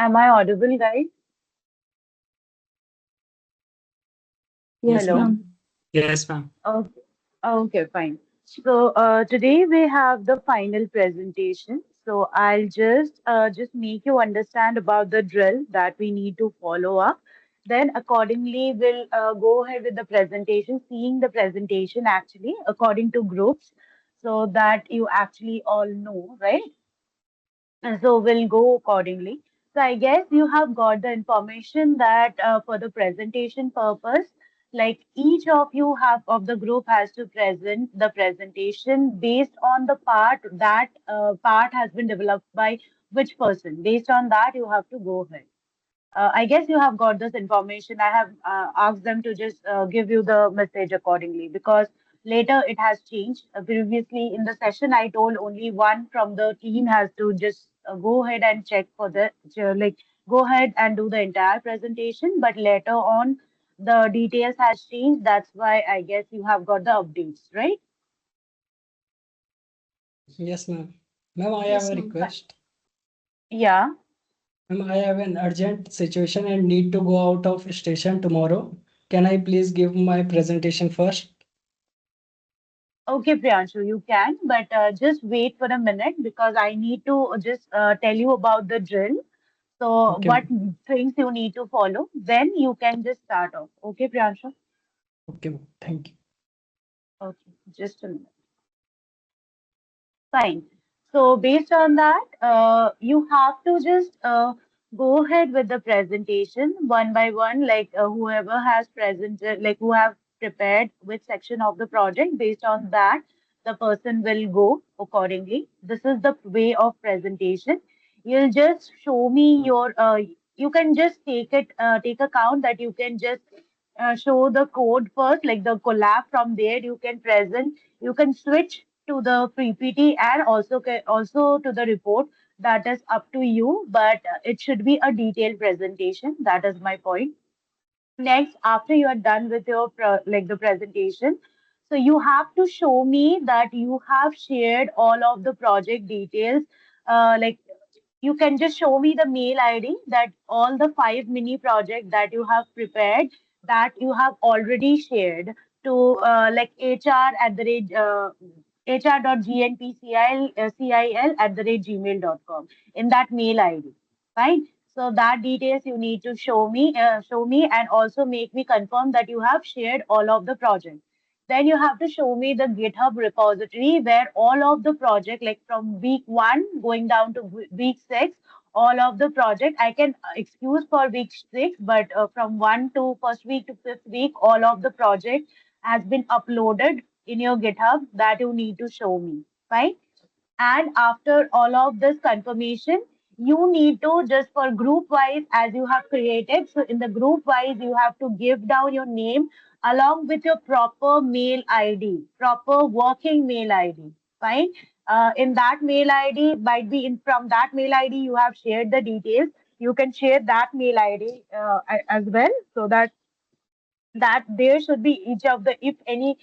Am I audible, guys? Yes, Yes, Hello. ma'am. ma'am. Yes, ma'am. Okay, okay, fine. So today we have the final presentation. So I'll just make you understand about the drill that we need to follow up. Then accordingly, we'll go ahead with the presentation, seeing the presentation actually according to groups, so that you actually all know, right? And so we'll go accordingly. So I guess you have got the information that for the presentation purpose, like each of you have of the group has to present the presentation based on the part that part has been developed by which person. Based on that, you have to go ahead. I guess you have got this information. I have asked them to just give you the message accordingly because later it has changed. Previously in the session, I told only one from the team has to just go ahead and check for the like go ahead and do the entire presentation. But later on, the details has changed. That's why I guess you have got the updates, right? Yes, ma'am. Ma'am, I have Yes, a ma'am. request. Yeah. Ma'am, I have an urgent situation and need to go out of station tomorrow. Can I please give my presentation first? Okay, Priyanshu, you can, but just wait for a minute because I need to just tell you about the drill. So, Okay, what ma'am. things you need to follow, then you can just start off. Okay, Priyanshu? Okay, ma'am. Thank you. Okay, just a minute. Fine. So based on that, you have to just go ahead with the presentation one by one, like whoever has presented, like who have prepared which section of the project. Based on that, the person will go accordingly. This is the way of presentation. You'll just show me your. You can just take account that you can just show the code first, like the collab. From there, you can present. You can switch to the PPT and also to the report. That is up to you, but it should be a detailed presentation. That is my point. Next, after you are done with your like the presentation, so you have to show me that you have shared all of the project details. Like you can just show me the mail ID that all the 5 mini project that you have prepared that you have already shared to like HR at the rate hr.gnpcil at the rate gmail.com in that mail ID. Fine. So that details you need to show me, and also make me confirm that you have shared all of the project. Then you have to show me the GitHub repository where all of the project, like from week 1 going down to week 6, all of the project. I can excuse for week 6, but from 1 to first week to fifth week, all of the project has been uploaded in your GitHub that you need to show me. Fine. And after all of this confirmation, you need to just for group wise as you have created. So in the group wise, you have to give down your name along with your proper mail ID, proper working mail ID. Fine. In that mail ID, might be in from that mail ID you have shared the details. You can share that mail ID as well, so that there should be each of the if any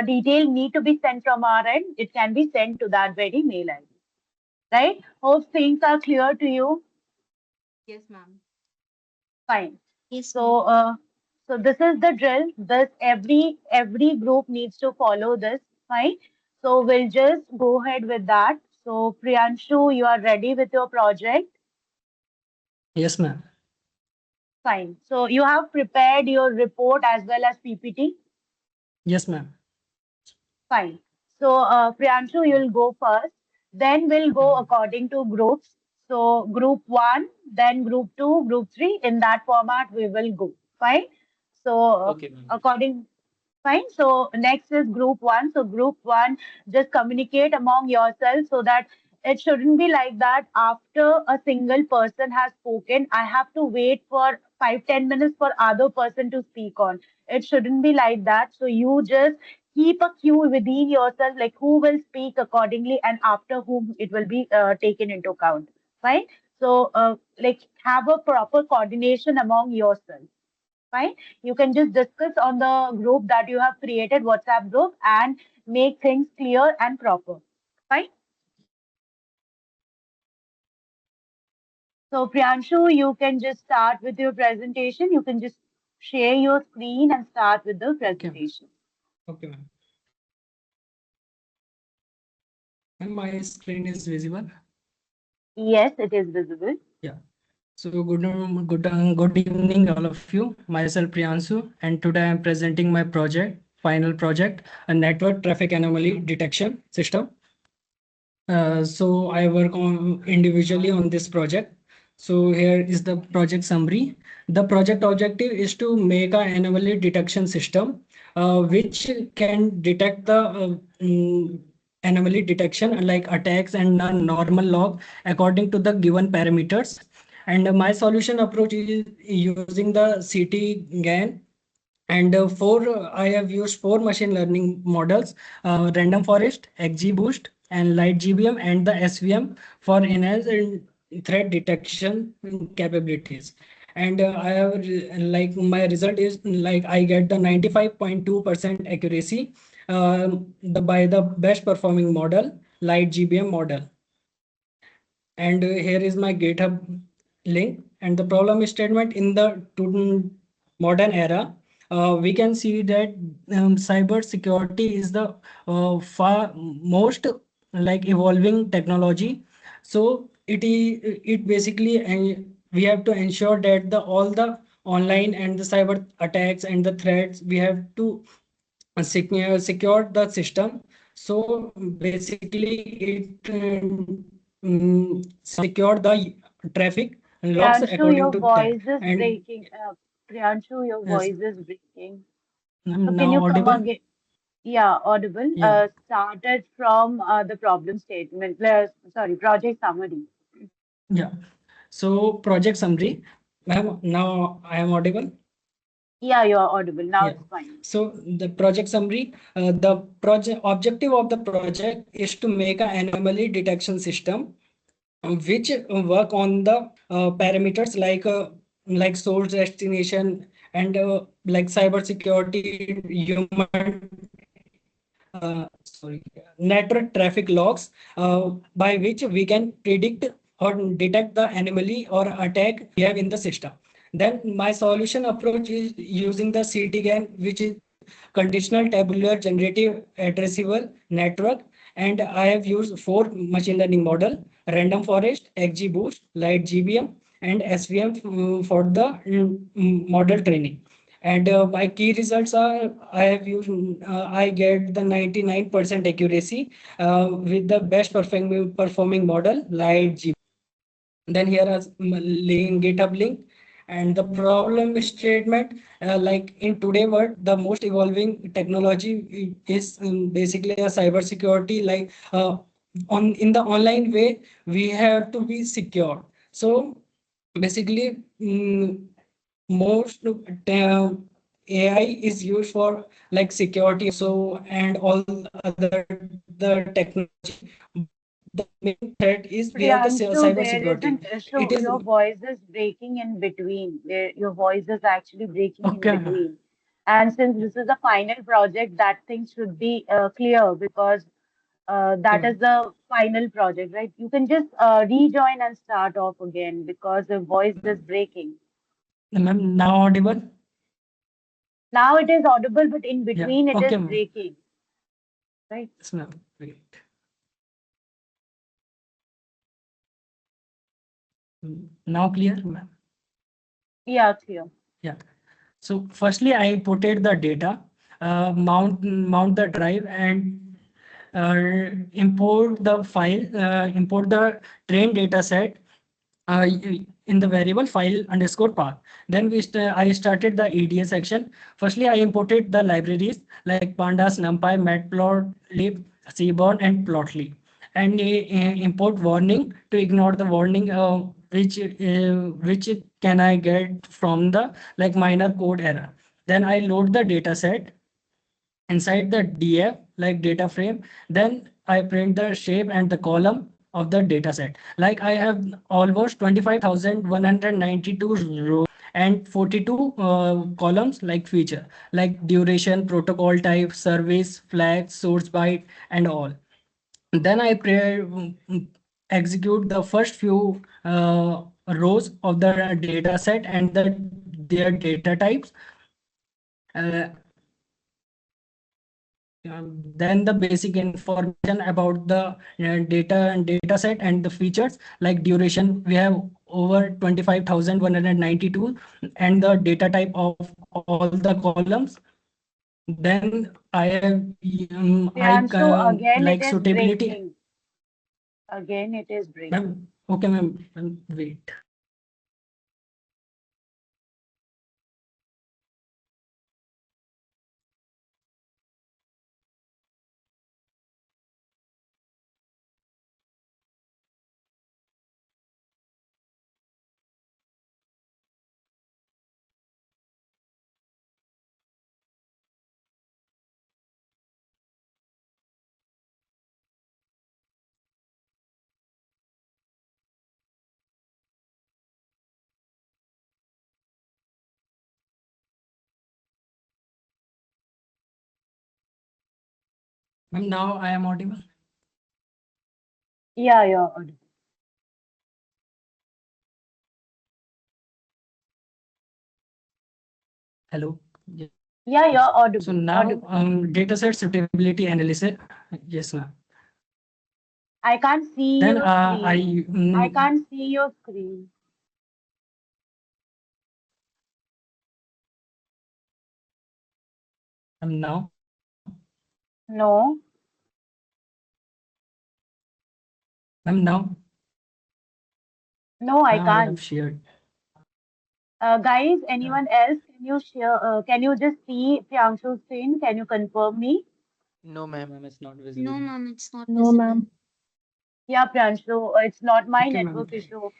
detail need to be sent from our end, it can be sent to that very mail ID, right? Hope things are clear to you. Yes, ma'am. Fine. Yes, So, ma'am. so this is the drill. This every group needs to follow this. Fine. So we'll just go ahead with that. So Priyanshu, you are ready with your project. Yes, ma'am. Fine. So you have prepared your report as well as PPT. Yes, ma'am. Fine. So, Priyanshu, you'll go first. Then we'll Okay, go ma'am. according to groups. So, group one, then group two, group three. In that format, we will go. Fine. So, Okay, ma'am. according, fine. So, next is group one. So, group one, just communicate among yourselves so that it shouldn't be like that. After a single person has spoken, I have to wait for 5-10 minutes for other person to speak on. It shouldn't be like that. So, you just keep a queue within yourself, like who will speak accordingly and after whom it will be taken into account. Fine. So, like have a proper coordination among yourself. Fine. You can just discuss on the group that you have created, WhatsApp group, and make things clear and proper. Fine. So Priyanshu, you can just start with your presentation. You can just share your screen and start with the Okay, ma'am. presentation. Okay, ma'am. And my screen is visible. Yes, it is visible. Yeah. So good evening, all of you. Myself Priyansu, and today I am presenting my final project, a network traffic anomaly detection system. So I work on individually on this project. So here is the project summary. The project objective is to make an anomaly detection system, which can detect the anomaly detection like attacks and normal log according to the given parameters. And my solution approach is using the CT GAN, and I have used four machine learning models: random forest, XGBoost, and light GBM, and the SVM for enhanced and threat detection capabilities. And I have like my result is like I get the 95.2% accuracy, by the best performing model, light GBM model. And here is my GitHub link. And the problem statement in the modern era, we can see that cyber security is the far most like evolving technology. So it basically we have to ensure that the all the online and the cyber attacks and the threats, we have to secure the system. So basically it secure the traffic logs Priyanshu, according your to threat. voice is And breaking. Priyanshu, your yes, voice is breaking. So I'm can now you come audible. again? Yeah, audible. Yeah, Started from the problem statement. Sorry, project summary. yeah. So project summary. Ma'am, now I am audible. Yeah, you are audible. Now Yeah. it's fine. So the project summary, the project objective of the project is to make an anomaly detection system, which work on the parameters like source destination and like cyber security, human sorry, network traffic logs, by which we can predict or detect the anomaly or attack we have in the system. Then my solution approach is using the CTGAN, which is conditional tabular generative addressable network. And I have used four machine learning model: random forest, XGBoost, light GBM, and SVM for the model training. And my key results are I have used, I get the 99% accuracy with the best performing model, light G. Then here is link, GitHub link. And the problem statement, like in today world, the most evolving technology is basically a cyber security. Like on in the online way, we have to be secure. So basically, most AI is used for like security also and all other the technology. But the main threat is we have the Priyanshu, cyber there is an security. issue. It is Your voice is breaking in between. Your voice is actually breaking in okay. between. And since this is a final project, that thing should be clear because Okay, that is ma'am. the final project, right? You can just rejoin and start off again because the voice is breaking. Ma'am, now audible? Now it is audible, but in Yeah. between it Okay, is ma'am. breaking, right? Yes, ma'am. Wait. Now clear, ma'am? Yeah, clear. Yeah. So firstly, I imported the data, mount the drive, and import the train data set in the variable file underscore path. Then I started the EDA section. Firstly, I imported the libraries like pandas, numpy, matplotlib, seaborn, and plotly. And import warning to ignore the warning, which can I get from the like minor code error. Then I load the data set inside the DF like data frame. Then I print the shape and the column of the data set. Like I have almost 25,192 rows and 42 columns like feature, like duration, protocol type, service, flag, source byte, and all. Then I execute the first few rows of the data set and their data types. Uh, then the basic information about the data set and the features like duration. We have over 25,192 and the data type of all the columns. Then I have Priyanshu, again it like is suitability. breaking. Again it is breaking. Ma'am, okay, ma'am, wait. Ma'am, now I am audible. Yeah, you're audible. Hello. Yes. Yeah, you're So audible. now Audible. dataset suitability analysis. Yes, ma'am. I can't see Then your screen. I can't see your screen. now No, now no, I I can't. have shared. Guys, Uh, anyone else? Can you share? Can you just see Priyanshu's screen? Can you confirm me? No, no, ma'am. ma'am, it's not No, visible. ma'am, it's not No, visible. ma'am. Yeah, Priyanshu, it's not my Okay, ma'am. network issue.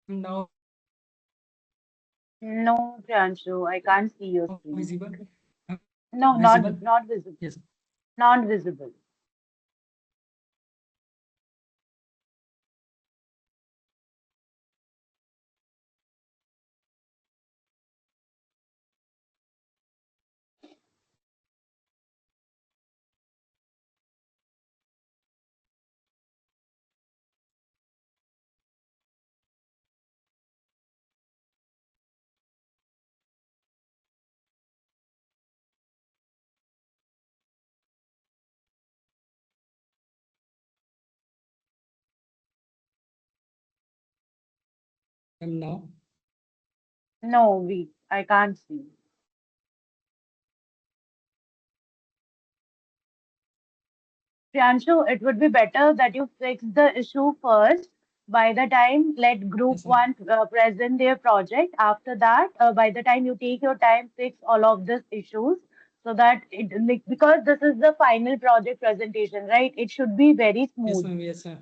Now No, Priyanshu, I can't see your screen. visible. Uh, No, Visible. not visible. Yes. Not visible. Now. No, we. I can't see. Priyanshu, it would be better that you fix the issue first. By the time, let group Yes, ma'am. one present their project. After that, by the time you take your time, fix all of these issues so that it, like, because this is the final project presentation, right? It should be very Yes, smooth. ma'am. Yes, ma'am.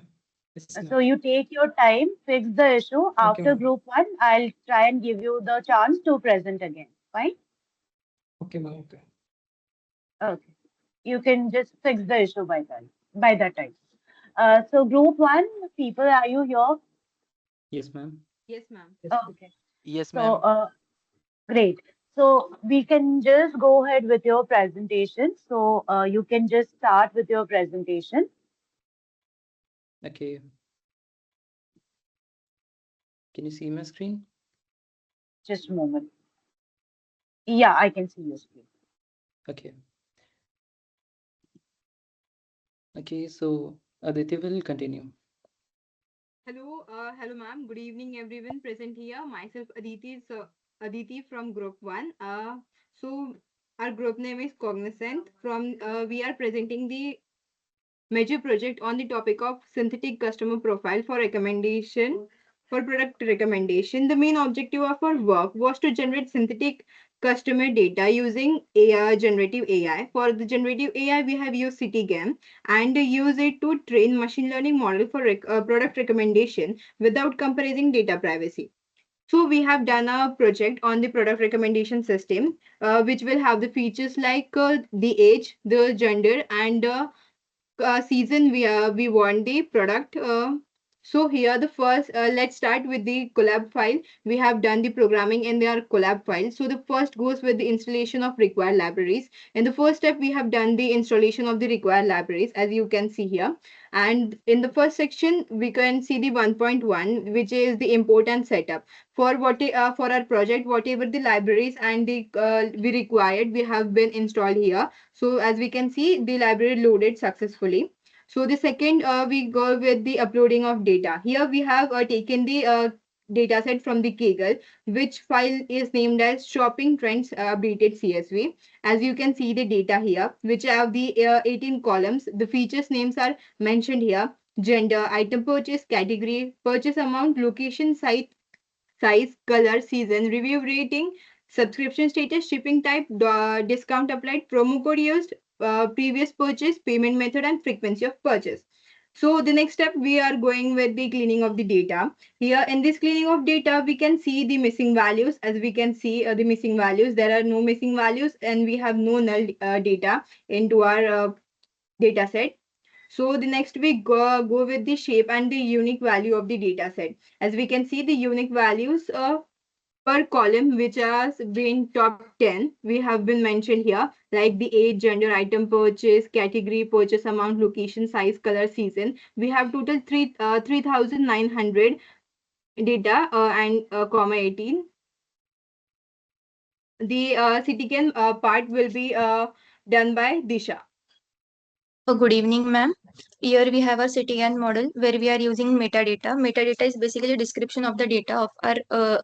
Yes, ma'am. So you take your time, fix the issue. Okay, After ma'am. group one, I'll try and give you the chance to present again. Fine? Okay, ma'am. Okay. Okay. You can just fix the issue by that time. So group one, people, are you here? Yes, ma'am. Yes, ma'am. Okay. Yes, So ma'am. great. So we can just go ahead with your presentation. So you can just start with your presentation. Okay. Can you see my screen? Just a moment. Yeah, I can see your screen. Okay. Okay. So Aditya will continue. Hello, ma'am. Good evening, everyone present here. Myself, Aditi from Group One. So our group name is Cognizant. We are presenting the major project on the topic of synthetic customer profile for recommendation for product recommendation. The main objective of our work was to generate synthetic customer data using AI, generative AI. For the generative AI, we have used CityGAM and use it to train machine learning model for product recommendation without compromising data privacy. So we have done a project on the product recommendation system, which will have the features like the age, the gender, and season we want the product. So here the first, let's start with the collab file. We have done the programming in their collab file. So the first goes with the installation of required libraries. In the first step, we have done the installation of the required libraries, as you can see here. And in the first section, we can see the 1.1, which is the import and setup. For our project, whatever the libraries and the we required, we have been installed here. So as we can see, the library loaded successfully. So the second, we go with the uploading of data. Here we have taken the data set from the Kaggle, which file is named as shopping trends updated CSV. As you can see the data here, which have the 18 columns. The features names are mentioned here: gender, item purchase, category, purchase amount, location, size, color, season, review rating, subscription status, shipping type, discount applied, promo code used, previous purchase, payment method, and frequency of purchase. So the next step, we are going with the cleaning of the data. Here in this cleaning of data, we can see the missing values. As we can see the missing values, there are no missing values and we have no null data into our data set. So the next we go with the shape and the unique value of the data set. As we can see the unique values per column, which has been top 10, we have been mentioned here, like the age, gender, item purchase, category, purchase amount, location, size, color, season. We have total 3,900 data and comma 18. The CTCAN part will be done by Disha. Good evening, ma'am. Here we have our city-GAN model where we are using metadata. Metadata is basically a description of the data of our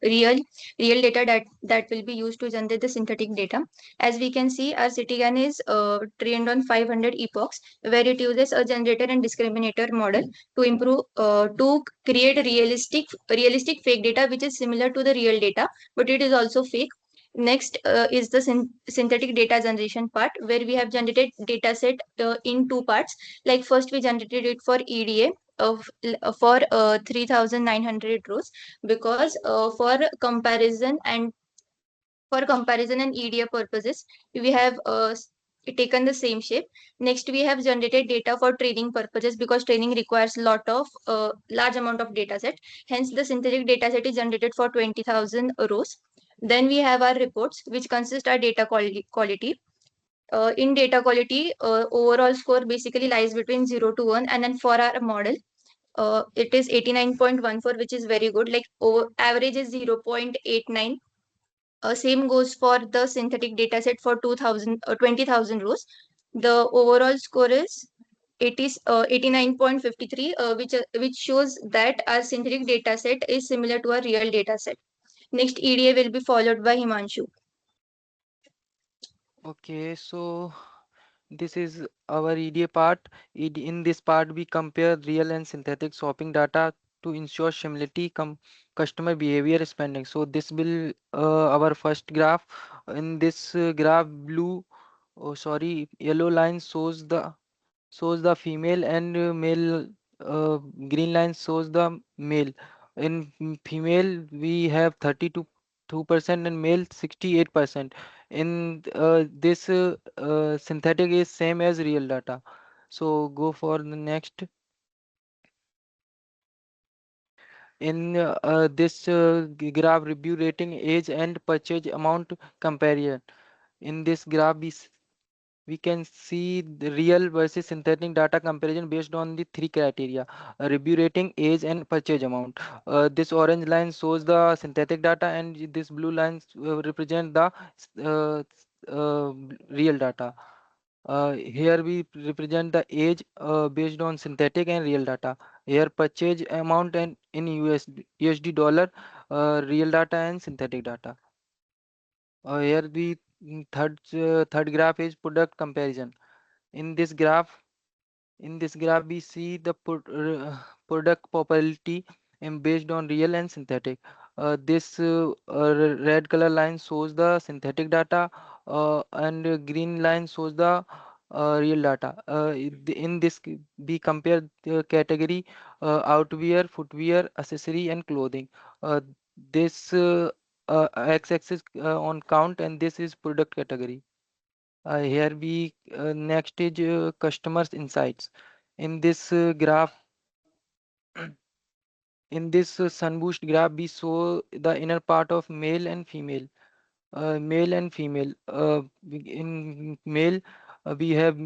real data that will be used to generate the synthetic data. As we can see, our city-GAN is trained on 500 epochs, where it uses a generator and discriminator model to improve to create realistic fake data, which is similar to the real data, but it is also fake. Next is the synthetic data generation part, where we have generated data set in two parts. Like first we generated it for EDA of for 3,900 rows, because for comparison and EDA purposes, we have taken the same shape. Next, we have generated data for training purposes, because training requires large amount of data set. Hence, the synthetic data set is generated for 20,000 rows. Then we have our reports, which consist our data quality. In data quality, overall score basically lies between 0 to 1, and then for our model, it is 89.14, which is very good. Like average is 0.89. Same goes for the synthetic data set for 20,000 rows. The overall score is 89.53, which shows that our synthetic data set is similar to a real data set. Next, EDA will be followed by Himanshu. Okay, so this is our EDA part. In this part, we compare real and synthetic shopping data to ensure similarity customer behavior spending. So this will our first graph. In this graph, yellow line shows the female and male. Green line shows the male. In female, we have 32% and male 68%. In this synthetic is same as real data. So go for the next. In this graph, review rating, age and purchase amount comparison. In this graph, we can see the real versus synthetic data comparison based on the three criteria: review rating, age, and purchase amount. This orange line shows the synthetic data, and this blue line represent the uh, uh, real data. Here we represent the age based on synthetic and real data. Here purchase amount and in USD dollar, real data and synthetic data. Here the third graph is product comparison. In this graph, we see the product popularity and based on real and synthetic. This red color line shows the synthetic data, and green line shows the real data. In this, we compare the category outwear, footwear, accessory, and clothing. Uh, this x-axis on count, and this is product category. Here we next is customers insights. In this graph, in this sunboost graph, we show the inner part of male and female. Male and female. In male, we have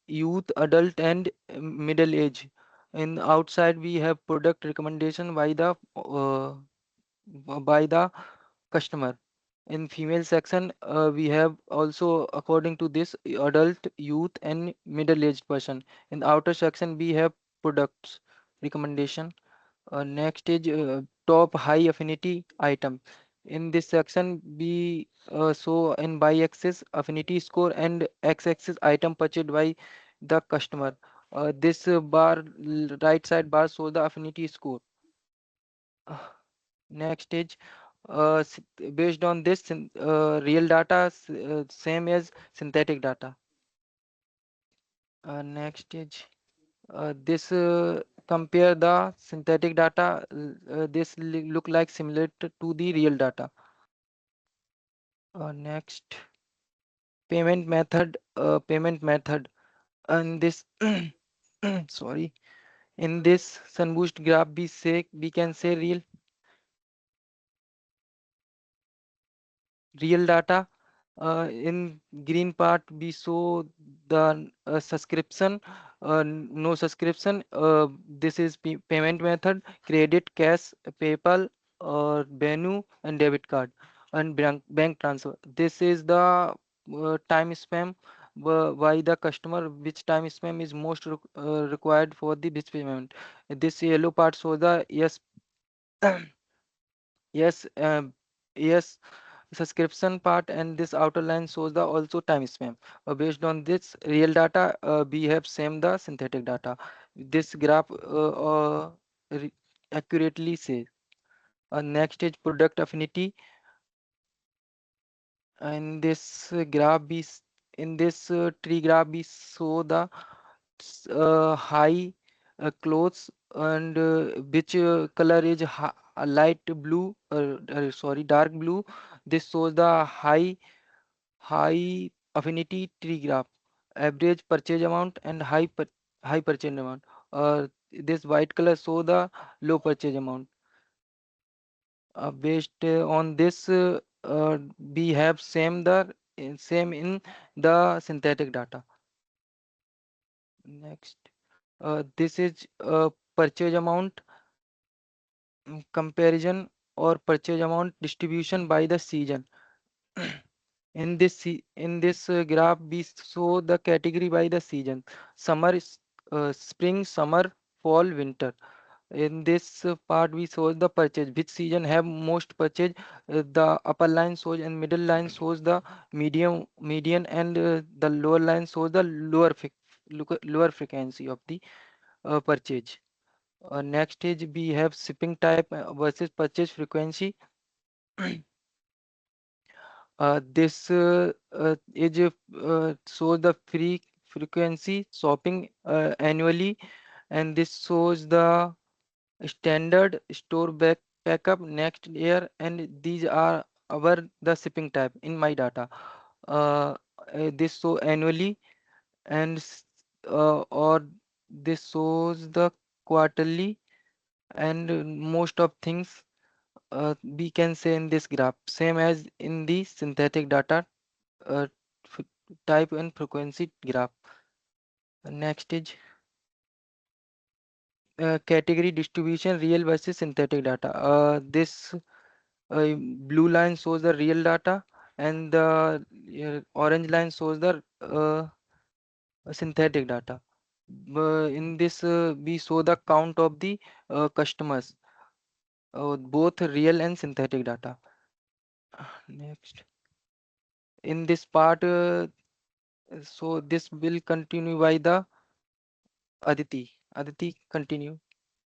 youth, adult, and middle age. In outside, we have product recommendation by the customer. In female section, we have also according to this adult, youth, and middle-aged person. In outer section, we have products recommendation. Next is top high affinity item. In this section, we show in y-axis affinity score and x-axis item purchased by the customer. This right side bar shows the affinity score. Uh, Next is based on this real data same as synthetic data. Next is this compare the synthetic data. This look like similar to the real data. Next, payment method. And this sorry, in this sunboost graph, we can say real data. In green part, we show the subscription, no subscription. This is payment method: credit, cash, PayPal, or Venue, and debit card, and bank transfer. This is the time spam by the customer. Which time spam is most required for the this payment? This yellow part shows the yes, yes subscription part, and this outer line shows the also time span. Based on this real data, we have same the synthetic data. This graph accurately says. Next is product affinity. And this graph in this tree graph we show the high clothes, and which color is light blue, sorry, dark blue. This shows the high affinity tree graph, average purchase amount, and high purchase amount. This white color show the low purchase amount. Based on this, we have same in the synthetic data. Next, this is purchase amount comparison, or purchase amount distribution by the season. In this graph, we show the category by the season: summer, spring, summer, fall, winter. In this part, we show the purchase, which season have most purchase. The upper line shows, and middle line shows the median, and the lower line shows the lower frequency of the purchase. Next is we have shipping type versus purchase frequency. This is shows the free frequency shopping annually, and this shows the standard store backup next year, and these are our the shipping type in my data. This show annually, and or this shows the quarterly, and most of things we can say in this graph same as in the synthetic data uh, f- type and frequency graph. Next is category distribution, real versus synthetic data. This blue line shows the real data, and the orange line shows the synthetic data. In this, we show the count of the customers, both real and synthetic data. Next, in this part, so this will continue by the Aditi. Aditi, continue.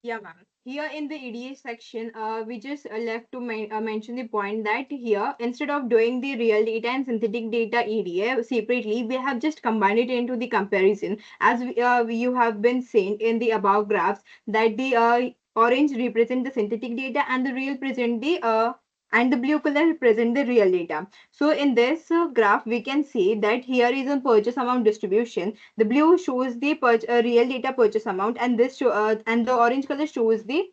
Yeah, ma'am. Here in the EDA section, we just left to mention the point that here, instead of doing the real data and synthetic data EDA separately, we have just combined it into the comparison. As you have been seen in the above graphs, that the orange represent the synthetic data and the real present the and the blue color represent the real data. So in this graph, we can see that here is a purchase amount distribution. The blue shows the real data purchase amount, and and the orange color shows the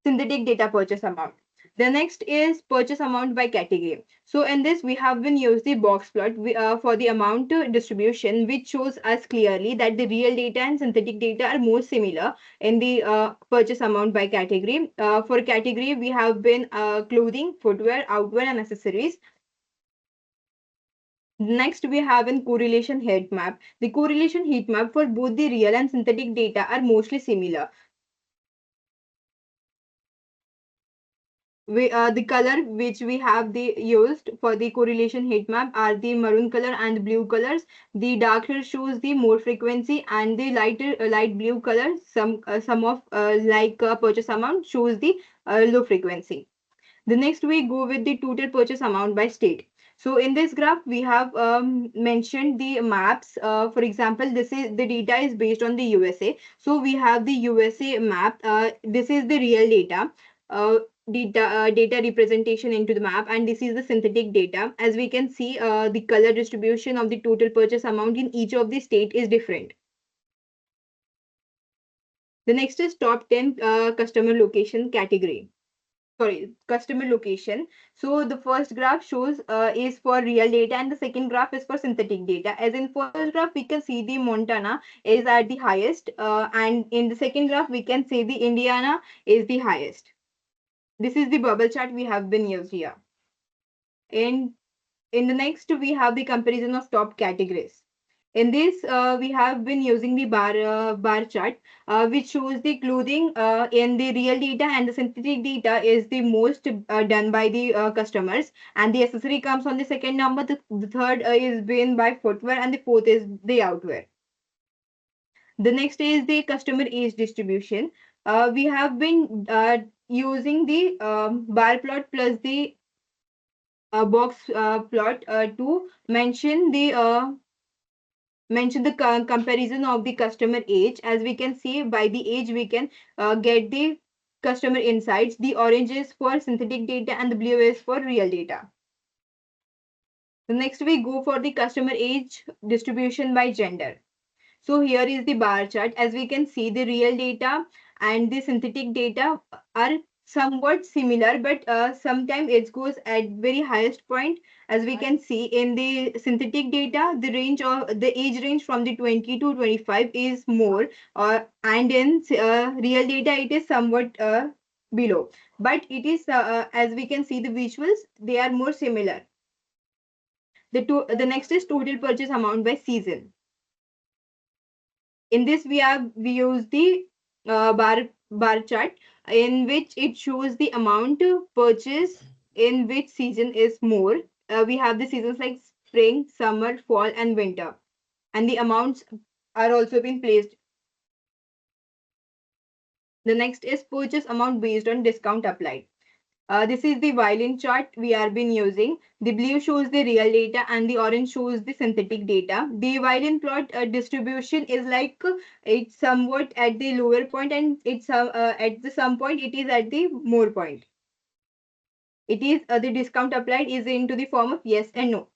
synthetic data purchase amount. The next is purchase amount by category. So in this, we have been used the box plot for the amount distribution, which shows us clearly that the real data and synthetic data are more similar in the purchase amount by category. For category, we have been clothing, footwear, outwear, and accessories. Next, we have in correlation heat map. The correlation heat map for both the real and synthetic data are mostly similar. The color which we have the used for the correlation heat map are the maroon color and blue colors. The darker shows the more frequency, and the lighter light blue color, some of purchase amount, shows the low frequency. The next we go with the total purchase amount by state. So in this graph, we have mentioned the maps. For example, this is the data is based on the USA. So we have the USA map. This is the real data. Uh, data representation into the map, and this is the synthetic data. As we can see, the color distribution of the total purchase amount in each of the state is different. The next is top 10 customer location category. Sorry, customer location. So the first graph shows is for real data, and the second graph is for synthetic data. As in first graph, we can see the Montana is at the highest, and in the second graph, we can see the Indiana is the highest. This is the bubble chart we have been used here. And in the next, we have the comparison of top categories. In this, we have been using the bar chart, which shows the clothing in the real data, and the synthetic data is the most done by the customers. And the accessory comes on the second number. The third is been by footwear, and the fourth is the outwear. The next is the customer age distribution. We have been using the bar plot plus the box plot to mention the comparison of the customer age. As we can see, by the age we can get the customer insights. The orange is for synthetic data and the blue is for real data. The next we go for the customer age distribution by gender. So here is the bar chart. As we can see, the real data and the synthetic data are somewhat similar, but sometimes it goes at very highest point. As we can see in the synthetic data, the range of the age range from the 20 to 25 is more, and in real data it is somewhat below. But it is as we can see the visuals, they are more similar. The next is total purchase amount by season. In this, we use the bar chart, in which it shows the amount purchase in which season is more. We have the seasons like spring, summer, fall, and winter, and the amounts are also been placed. The next is purchase amount based on discount applied. This is the violin chart we have been using. The blue shows the real data and the orange shows the synthetic data. The violin plot distribution is like it's somewhat at the lower point, and it's at the some point it is at the more point. It is the discount applied is into the form of yes and no.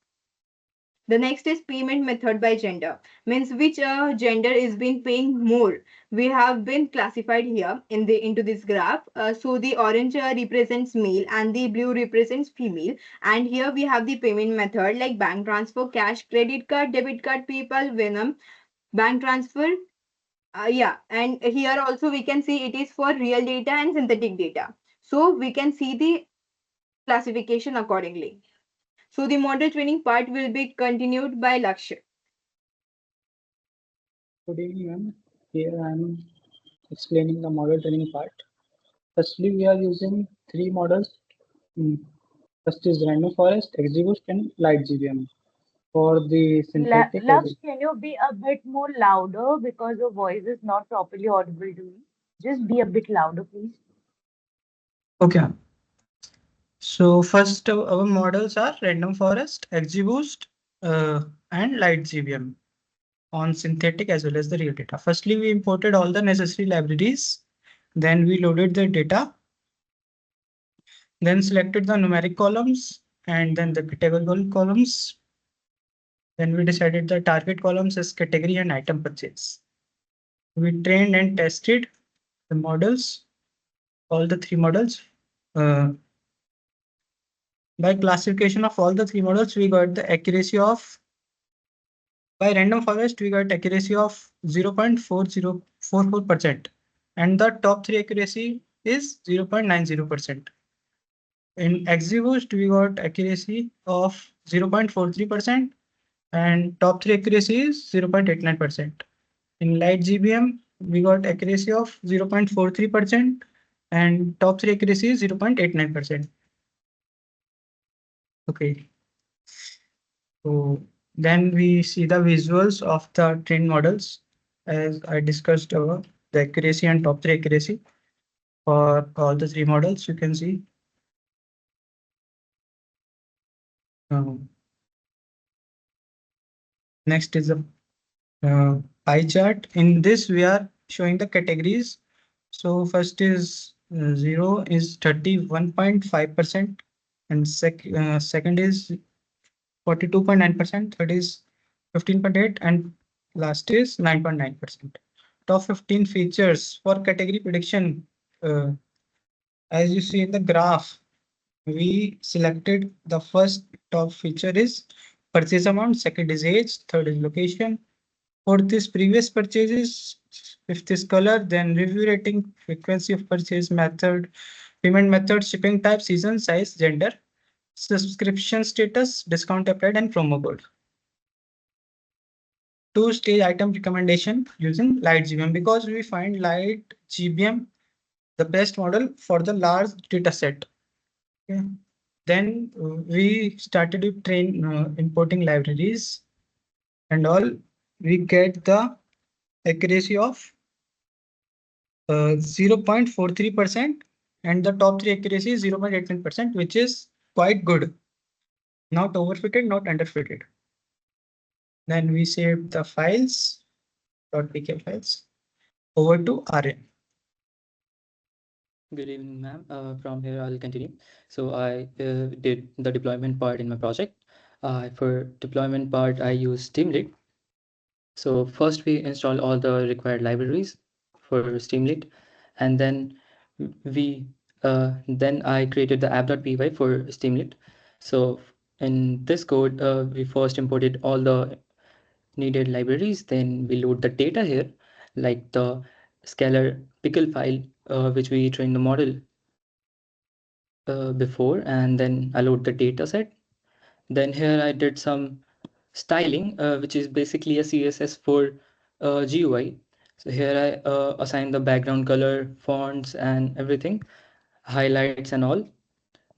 The next is payment method by gender, means which gender is been paying more. We have been classified here in the into this graph. So the orange represents male and the blue represents female. And here we have the payment method like bank transfer, cash, credit card, debit card, PayPal, Venom, bank transfer. Yeah, and here also we can see it is for real data and synthetic data. So we can see the classification accordingly. So the model training part will be continued by Lakshya. Good evening, ma'am. Here I am explaining the model training part. Firstly, we are using three models. Mm, First is random forest, XGBoost, and light GBM. For the synthetic, Laksh, can you be a bit more louder because your voice is not properly audible to me? Just be a bit louder, please. Okay. So first, our models are random forest, XGBoost, and light GVM on synthetic as well as the real data. Firstly, we imported all the necessary libraries. Then we loaded the data, then selected the numeric columns and then the categorical columns. Then we decided the target columns as category and item purchase. We trained and tested the models, all the three models. Uh, by classification of all the three models, we got the accuracy of, by random forest, we got accuracy of 0.4044%. And the top three accuracy is 0.90%. In XGBoost, we got accuracy of 0.43% and top three accuracy is 0.89%. In light GBM, we got accuracy of 0.43% and top three accuracy is 0.89%. Okay. So then we see the visuals of the trained models as I discussed above, the accuracy and top three accuracy for all the three models. You can see. Um, Next is the pie chart. In this, we are showing the categories. So first is 0 is 31.5% and second is 42.9%, third is 15.8 and last is 9.9%. Top 15 features for category prediction. Uh, as you see in the graph, we selected the first top feature is purchase amount, second is age, third is location, fourth is previous purchases, fifth is color, then review rating, frequency of purchase, method, payment method, shipping type, season, size, gender, subscription status, discount applied, and promo code. Two-stage item recommendation using light GBM because we find light GBM the best model for the large data set. Okay. Then we started to train importing libraries and all. We get the accuracy of 0.43% and the top three accuracy is 0.89%, which is quite good. Not overfitted, not underfitted. Then we save the files, .pk files, over to RN. Good evening, ma'am. From here, I'll continue. So I did the deployment part in my project. For deployment part, I use Streamlit. So first we install all the required libraries for Streamlit, and then we then I created the app.py for Streamlit. So in this code, we first imported all the needed libraries. Then we load the data here, like the scalar pickle file, which we trained the model before, and then I load the data set. Then here I did some styling, which is basically a CSS for GUI. So here I assign the background color, fonts, and everything, highlights and all.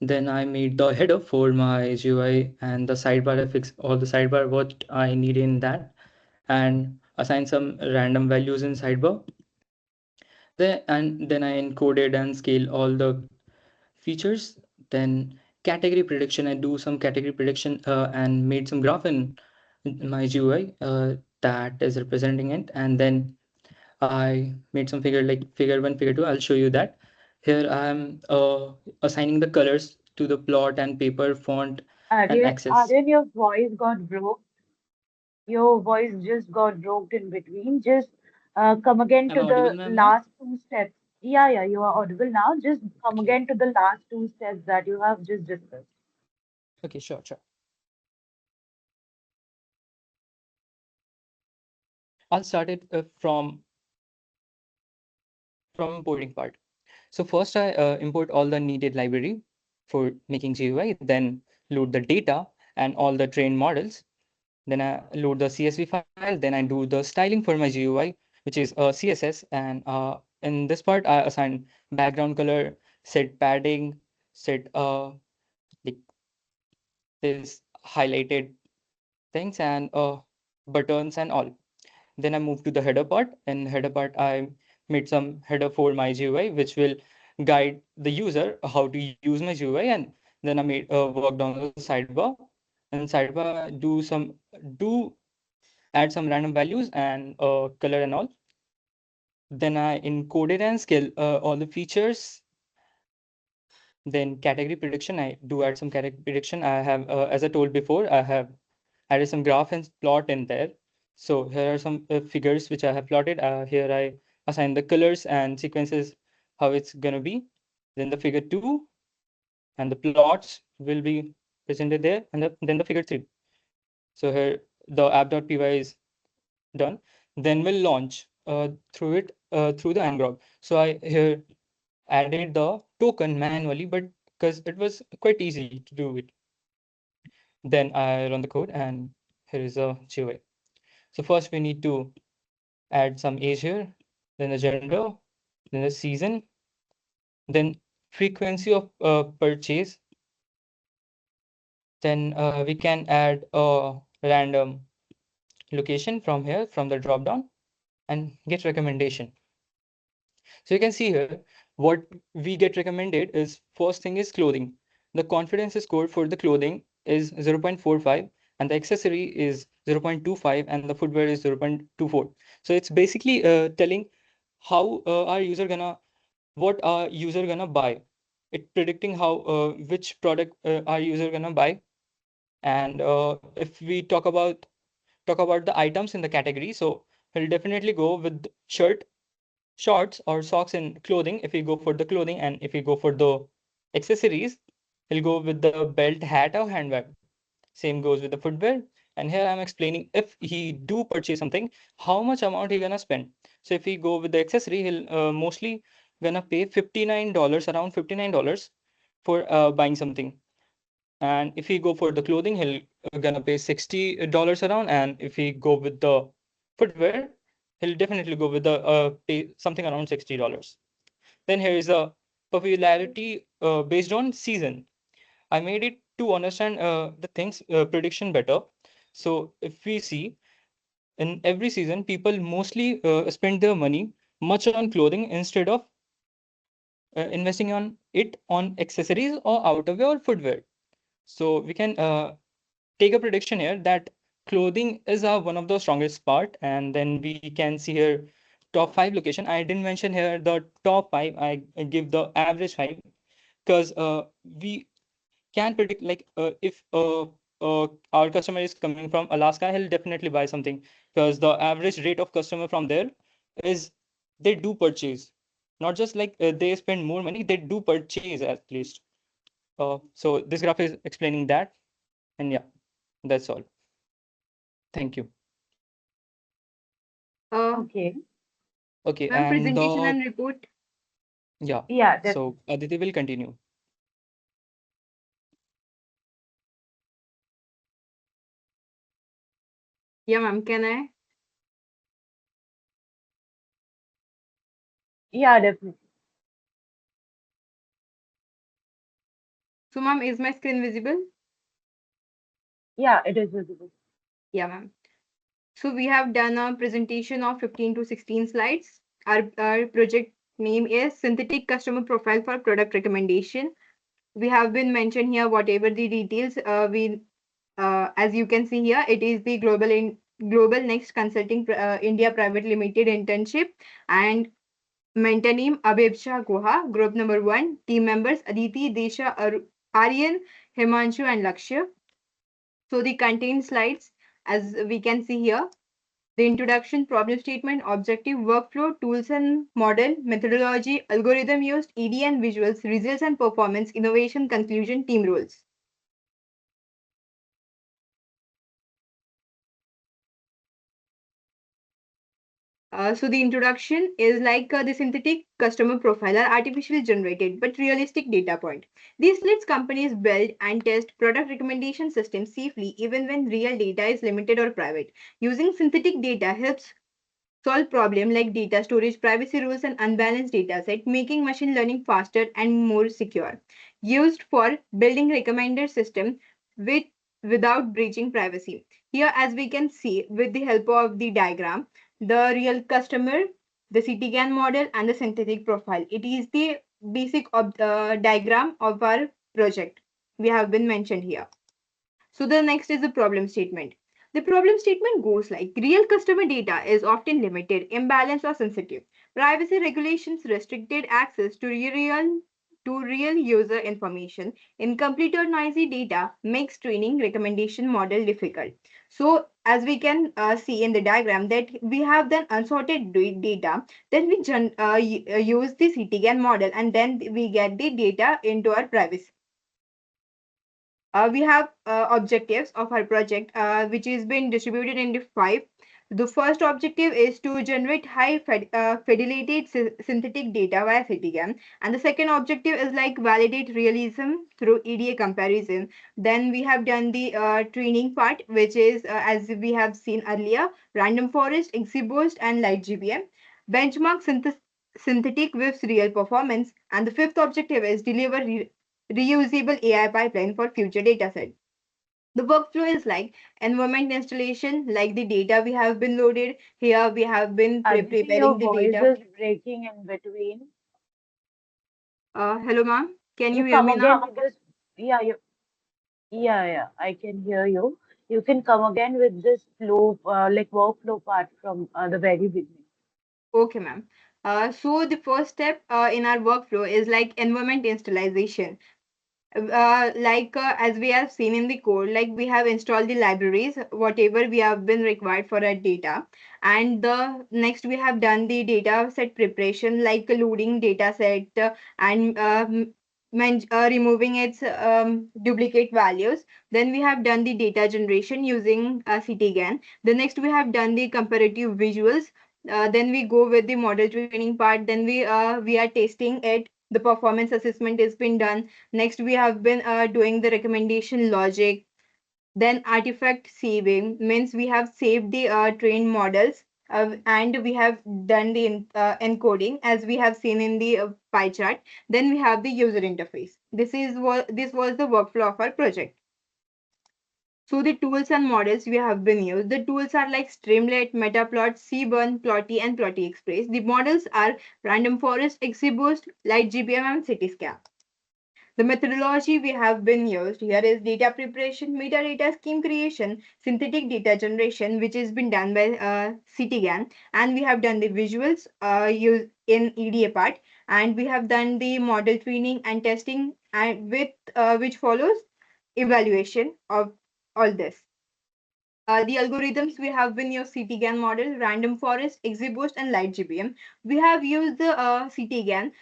Then I made the header for my GUI and the sidebar. I fix all the sidebar what I need in that, and assign some random values in sidebar. Then I encoded and scale all the features. Then category prediction, I do some category prediction and made some graph in my GUI that is representing it. And then I made some figure like figure 1, figure 2. I'll show you that. Here I am assigning the colors to the plot and paper, font, and axis. Aryan, your voice got broke. Your voice just got broke in between. Just come again Am I to audible, the ma'am, now? last two steps. Yeah, yeah, you are audible now. Just come Okay. again to the last two steps that you have just discussed. Okay, sure. I'll start it from importing part. So first I import all the needed library for making GUI, then load the data and all the trained models. Then I load the CSV file, then I do the styling for my GUI, which is CSS. And in this part, I assign background color, set padding, set like this highlighted things and buttons and all. Then I move to the header part. In header part, I made some header for my GUI, which will guide the user how to use my GUI. And then I made worked on the sidebar. And sidebar do add some random values and color and all. Then I encoded and scale all the features. Then category prediction, I do add some category prediction. I have, as I told before, I have added some graph and plot in there. So here are some figures which I have plotted. Here I assign the colors and sequences, how it's gonna be. Then the figure 2 and the plots will be presented there, and then the figure 3. So here the app.py is done. Then we'll launch through the ngrok. So I here added the token manually, but because it was quite easy to do it. Then I run the code, and here is a GUI. So first we need to add some age here, then the gender, then the season, then frequency of purchase. Then we can add a random location from here, from the drop down, and get recommendation. So you can see here what we get recommended is, first thing is clothing. The confidence score for the clothing is 0.45, and the accessory is 0.25, and the footwear is 0.24. So it's basically telling how our user gonna what our user gonna buy. It predicting how which product our user gonna buy. And if we talk about the items in the category, so he'll definitely go with shirt, shorts, or socks and clothing if we go for the clothing. And if we go for the accessories, he'll go with the belt, hat, or handbag. Same goes with the footwear. And here I'm explaining, if he do purchase something, how much amount he gonna spend. So if we go with the accessory, he'll mostly gonna pay $59, around $59 for buying something. And if we go for the clothing, he'll gonna pay $60 around. And if we go with the footwear, he'll definitely go with the pay something around $60. Then here is a popularity based on season. I made it to understand the things prediction better. So if we see, in every season, people mostly spend their money much on clothing instead of investing on accessories or outerwear or footwear. So we can take a prediction here that clothing is one of the strongest part. And then we can see here top 5 location. I didn't mention here the top 5. I give the average 5, because we can predict, like if our customer is coming from Alaska, he'll definitely buy something, because the average rate of customer from there is they do purchase, not just like they spend more money, they do purchase at least. So this graph is explaining that. And yeah, that's all. Thank you. Okay. Okay, Ma'am, and presentation and report. yeah, Yeah, so Aditi will continue. Yeah, ma'am, can I? yeah, definitely. So, ma'am, is my screen visible? Yeah, it is visible. Yeah, ma'am. So we have done a presentation of 15 to 16 slides. Our project name is Synthetic Customer Profile for Product Recommendation. We have been mentioned here whatever the details as you can see here, it is the Global Next Consulting India Private Limited internship, and mentor name Abhibsha Guha, group number 1, team members Aditi, Desha, Aryan, Himanshu, and Lakshya. So the content slides, as we can see here, the introduction, problem statement, objective, workflow, tools and model, methodology, algorithm used, ED and visuals, results and performance, innovation, conclusion, team roles. So the introduction is like the synthetic customer profile are artificially generated but realistic data point. These lets companies build and test product recommendation systems safely even when real data is limited or private. Using synthetic data helps solve problems like data storage, privacy rules, and unbalanced data set, making machine learning faster and more secure. Used for building recommender system with without breaching privacy. Here, as we can see with the help of the diagram, the real customer the CTGAN model, and the synthetic profile. It is the basic diagram of our project we have been mentioned here. So the next is the problem statement. The problem statement goes like real customer data is often limited, imbalanced or sensitive. Privacy regulations restricted access to real user information. Incomplete or noisy data makes training recommendation model difficult. So as we can see in the diagram that we have then unsorted data, then we use the CTGAN model and then we get the data into our privacy. We have objectives of our project, which is been distributed into 5. The first objective is to generate high fidelity synthetic data via CTGAM, and the second objective is like validate realism through EDA comparison. Then we have done the training part, which is as we have seen earlier, random forest, XGBoost, and light GBM. Benchmark synthetic with real performance, and the fifth objective is deliver reusable AI pipeline for future dataset. The workflow is like environment installation, like the data we have been loaded. Here we have been Aditi, your preparing the voice data. is breaking in between. Hello, ma'am. Can Can you you hear come me now? again with this? Yeah, yeah, I can hear you. You can come again with this flow, like workflow part from the very beginning. Okay, ma'am. So the first step in our workflow is like environment installation. As we have seen in the code, like we have installed the libraries whatever we have been required for our data, and the next we have done the data set preparation, like loading data set and removing its duplicate values. Then we have done the data generation using CTGAN. The next we have done the comparative visuals. Then we go with the model training part. Then we are testing it. The performance assessment has been done. Next, we have been doing the recommendation logic. Then artifact saving means we have saved the trained models, and we have done the encoding as we have seen in the pie chart. Then we have the user interface. This was the workflow of our project. So the tools and models we have been used. The tools are like Streamlit, Metaplot, Cburn, Plotty, and Plotty Express. The models are Random Forest, XGBoost, Light GBM, and Cityscan. The methodology we have been used here is data preparation, metadata scheme creation, synthetic data generation, which has been done by CTGAN, and we have done the visuals used in EDA part, and we have done the model training and testing, and with which follows evaluation of all this. The algorithms we have been used CTGAN model, random forest, XGBoost, and light GBM. We have used the CTGAN,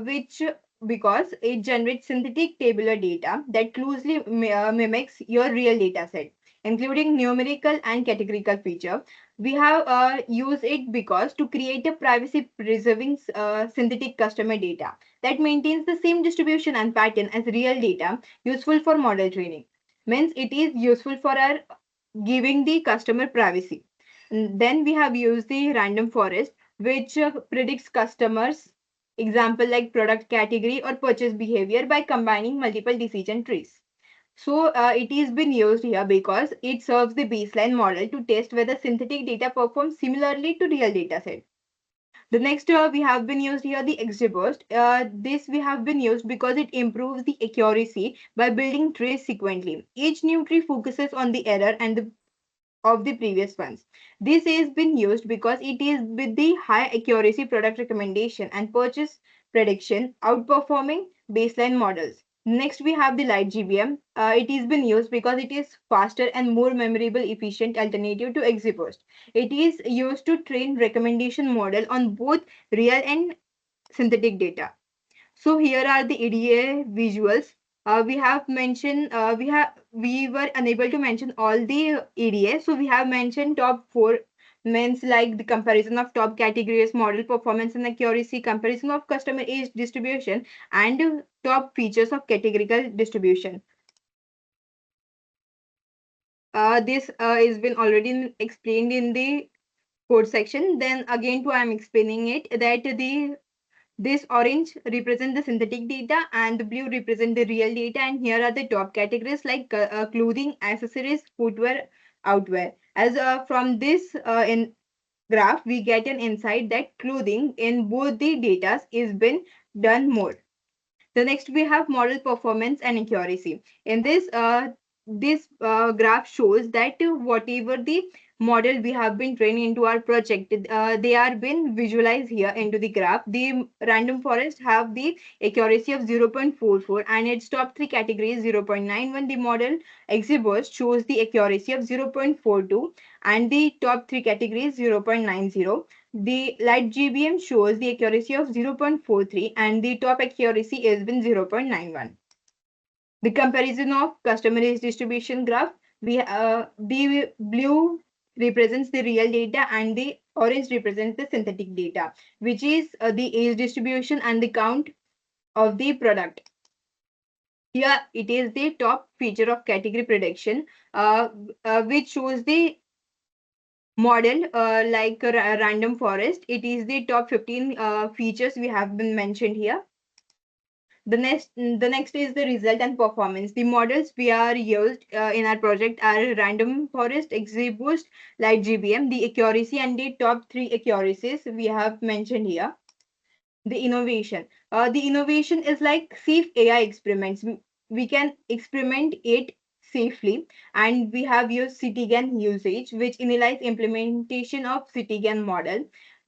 which because it generates synthetic tabular data that closely mimics your real data set, including numerical and categorical feature. We have used it because to create a privacy preserving synthetic customer data that maintains the same distribution and pattern as real data, useful for model training. Means it is useful for our giving the customer privacy. And then we have used the random forest, which predicts customers, example like product category or purchase behavior by combining multiple decision trees. So it is been used here because it serves the baseline model to test whether synthetic data performs similarly to real data set. The next we have been used here the XGBoost. This we have been used because it improves the accuracy by building trees sequentially. Each new tree focuses on the error and the of the previous ones. This has been used because it is with the high accuracy product recommendation and purchase prediction outperforming baseline models. Next, we have the light GBM. It has been used because it is faster and more memorable efficient alternative to XGBoost. It is used to train recommendation model on both real and synthetic data. So here are the EDA visuals. We have mentioned we were unable to mention all the EDA. So we have mentioned top 4 means like the comparison of top categories, model performance and accuracy, comparison of customer age distribution, and top features of categorical distribution. This has been already explained in the code section. Then again, I am explaining it that the this orange represent the synthetic data and the blue represent the real data. And here are the top categories like clothing, accessories, footwear, outwear. As from this in graph, we get an insight that clothing in both the data is been done more. The next we have model performance and accuracy. In this graph shows that whatever the model we have been training into our project, they are been visualized here into the graph. The random forest have the accuracy of 0.44 and its top three categories 0.91. The model exhibits shows the accuracy of 0.42 and the top three categories 0.90. The light GBM shows the accuracy of 0.43 and the top accuracy is been 0.91. The comparison of customer age distribution graph, the blue represents the real data and the orange represents the synthetic data, which is the age distribution and the count of the product. Here it is the top feature of category prediction, which shows the model like a random forest. It is the top 15 features we have been mentioned here. The next is the result and performance. The models we are used in our project are random forest, XGBoost, light GBM. The accuracy and the top three accuracies we have mentioned here. The innovation is like safe AI experiments. We can experiment it safely, and we have used CityGAN usage, which initialize implementation of CityGAN model.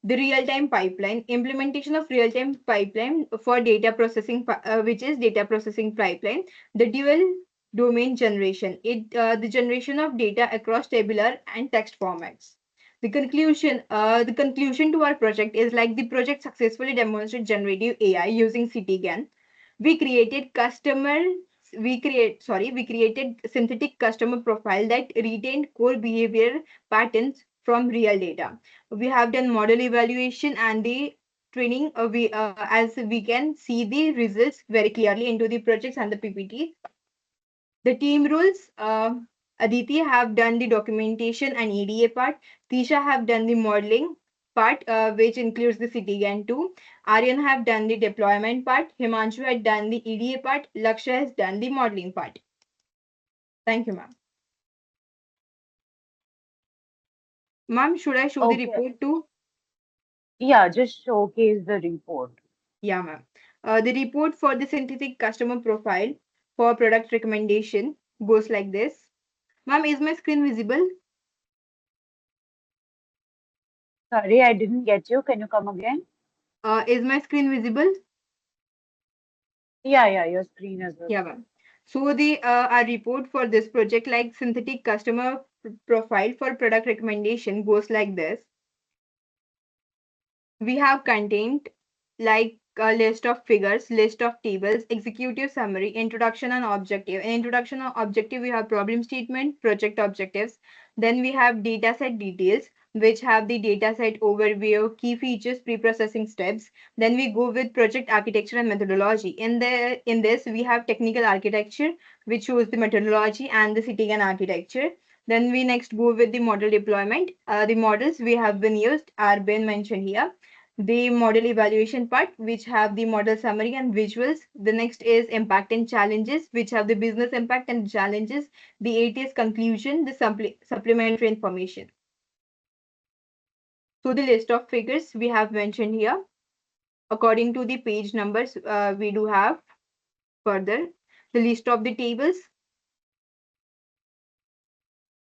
The real-time pipeline, implementation of real-time pipeline for data processing, which is data processing pipeline. The dual domain generation, the generation of data across tabular and text formats. The conclusion to our project is like the project successfully demonstrated generative AI using CityGAN. We created we created synthetic customer profile that retained core behavior patterns from real data. We have done model evaluation and the training. As we can see the results very clearly into the projects and the PPT. The team rules, Aditi have done the documentation and EDA part. Tisha have done the modeling part, which includes the CityGAN too. Aryan have done the deployment part. Himanshu had done the EDA part. Laksha has done the modeling part. Thank you, ma'am. Ma'am, should I show the Okay. report too? Yeah, just showcase the report. Yeah, ma'am. The report for the synthetic customer profile for product recommendation goes like this. Ma'am, is my screen visible? Sorry, I didn't get you. Can you come again? Is my screen visible? Yeah, your screen is Yeah, visible. ma'am. So the our report for this project, like synthetic customer profile for product recommendation, goes like this. We have contained like a list of figures, list of tables, executive summary, introduction and objective. In introduction and objective, we have problem statement, project objectives. Then we have dataset details, which have the dataset overview, key features, pre-processing steps. Then we go with project architecture and methodology. In this, we have technical architecture, which shows the methodology and the CityGAN architecture. Then we next go with the model deployment. The models we have been used are been mentioned here. The model evaluation part, which have the model summary and visuals. The next is impact and challenges, which have the business impact and challenges. The eight is conclusion, the supplementary information. So the list of figures we have mentioned here. According to the page numbers, we do have further the list of the tables.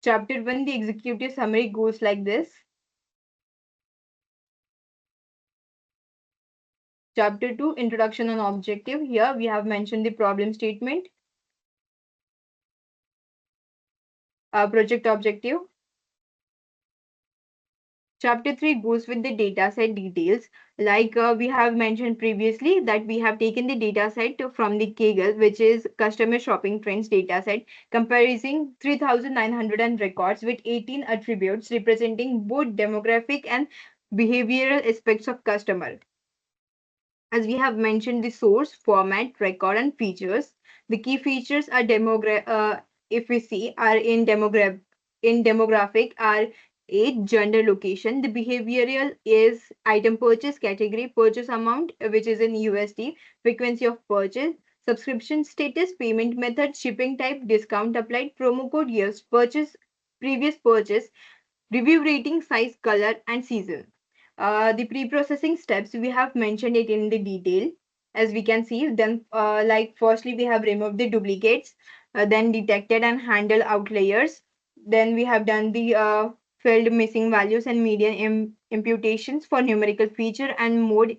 Chapter 1, the executive summary goes like this. Chapter 2, introduction and objective. Here we have mentioned the problem statement, project objective. Chapter 3 goes with the dataset details. Like we have mentioned previously that we have taken the dataset from the Kaggle, which is customer shopping trends dataset, comprising 3,900 records with 18 attributes representing both demographic and behavioral aspects of customer. As we have mentioned, the source, format, record, and features. The key features are if we see, are in demographic are age, gender, location. The behavioral is item purchase, category, purchase amount, which is in USD, frequency of purchase, subscription status, payment method, shipping type, discount applied, promo code used, purchase, previous purchase, Review rating, size, color, and season. The pre-processing steps, we have mentioned it in the detail, as we can see. Then, like firstly, we have removed the duplicates, then detected and handled outliers. Then we have done the filled missing values and median imputations for numerical feature and mode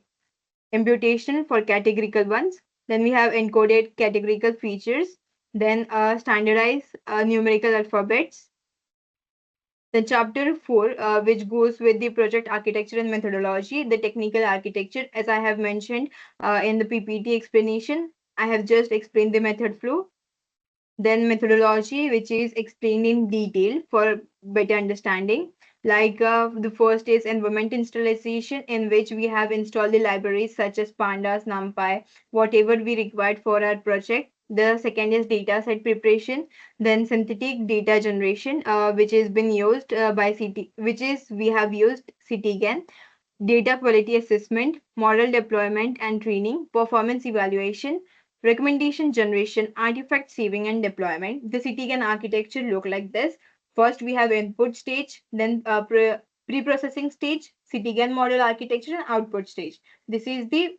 imputation for categorical ones. Then we have encoded categorical features. Then standardized numerical alphabets. Then chapter 4, which goes with the project architecture and methodology, the technical architecture, as I have mentioned in the PPT explanation, I have just explained the method flow. Then methodology, which is explained in detail for better understanding. Like the first is environment installation, in which we have installed the libraries such as pandas, numpy, whatever we required for our project. The second is data set preparation, then synthetic data generation, which has been used by CT, which is we have used CTGAN, data quality assessment, model deployment and training, performance evaluation, recommendation generation, artifact saving and deployment. The CTGAN architecture look like this. First, we have input stage, then pre-processing stage, CTGAN model architecture, and output stage. This is the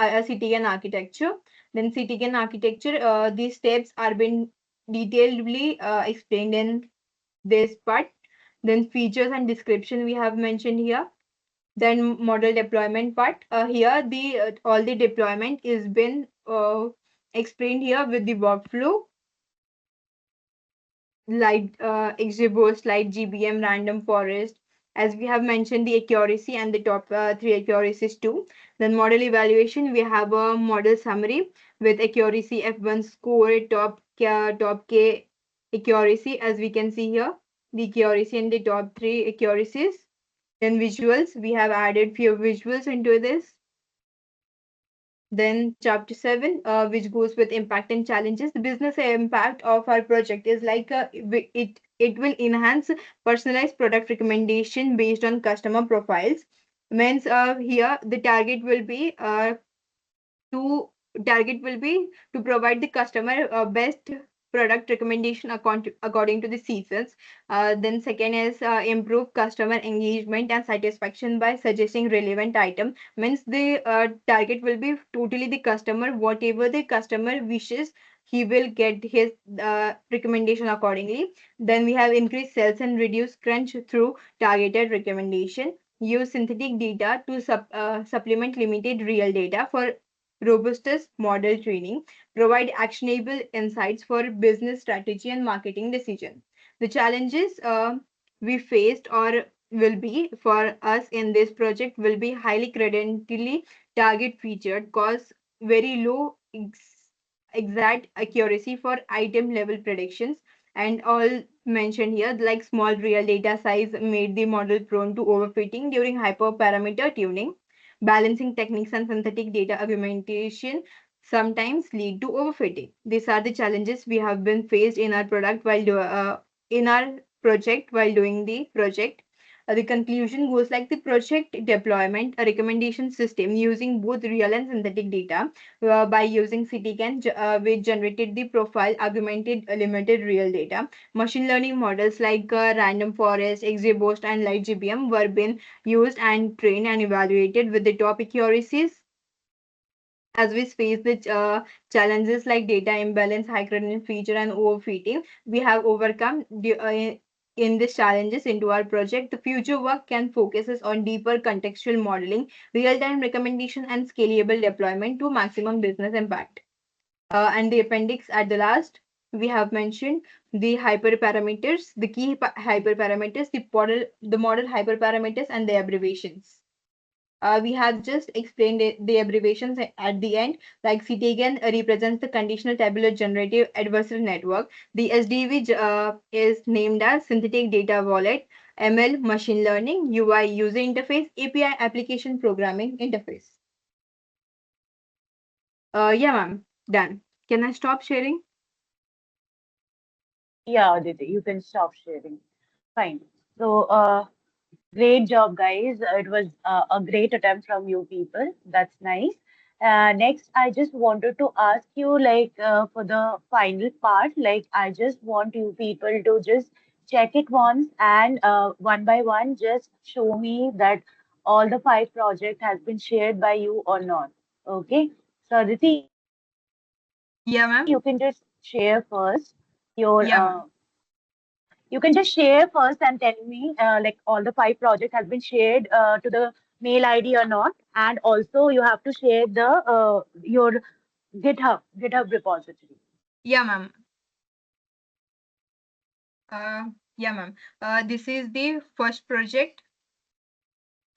CTGAN architecture. Then CTGAN architecture, these steps are been detailedly explained in this part. Then features and description we have mentioned here. Then model deployment part. Here the all the deployment is been explained here with the workflow, like Exibos, like GBM, random forest. As we have mentioned, the accuracy and the top three accuracies too. Then model evaluation, we have a model summary with accuracy F1 score, top K accuracy, as we can see here, the accuracy and the top three accuracies. Then visuals, we have added few visuals into this. Then chapter 7, which goes with impact and challenges. The business impact of our project is like it will enhance personalized product recommendation based on customer profiles. Means here the to target will be to provide the customer best product recommendation according to the seasons. Then second is improve customer engagement and satisfaction by suggesting relevant item. Means the target will be totally the customer, whatever the customer wishes, he will get his recommendation accordingly. Then we have increased sales and reduce crunch through targeted recommendation. Use synthetic data to supplement limited real data for robustest model training, provide actionable insights for business strategy and marketing decision. The challenges we faced or will be for us in this project will be highly credentially target featured, cause very low exact accuracy for item level predictions, and all mentioned here, like small real data size made the model prone to overfitting during hyperparameter tuning. Balancing techniques and synthetic data augmentation sometimes lead to overfitting. These are the challenges we have been faced in our product in our project while doing the project. The conclusion goes like the project deployment, a recommendation system using both real and synthetic data by using CTCAN, which generated the profile augmented limited real data. Machine learning models like random forest, XGBoost, and light GBM were being used and trained and evaluated with the top accuracies. As we face the challenges like data imbalance, high credit feature, and overfitting, we have overcome in these challenges into our project. The future work can focuses on deeper contextual modeling, real-time recommendation, and scalable deployment to maximum business impact. And the appendix at the last, we have mentioned the hyperparameters, the key hyperparameters, the model hyperparameters, and the abbreviations. We have just explained the abbreviations at the end, like CTGAN represents the conditional tabular generative adversarial network. The SDV is named as synthetic data wallet, ML machine learning, UI user interface, API application programming interface. Yeah, ma'am, done. Can I stop sharing? Yeah, Aditi, you can stop sharing. Fine. So, great job, guys. It was a great attempt from you people. That's nice. Next, I just wanted to ask you, like, for the final part, like, I just want you people to just check it once and one by one, just show me that all the 5 project has been shared by you or not. Okay. So Aditi, you can just share Yeah, first ma'am. your Yeah, ma'am. you can just share first and tell me like all the 5 project has been shared to the mail ID or not, and also you have to share the your GitHub repository. Yeah, ma'am. Uh, yeah, ma'am. This is the first project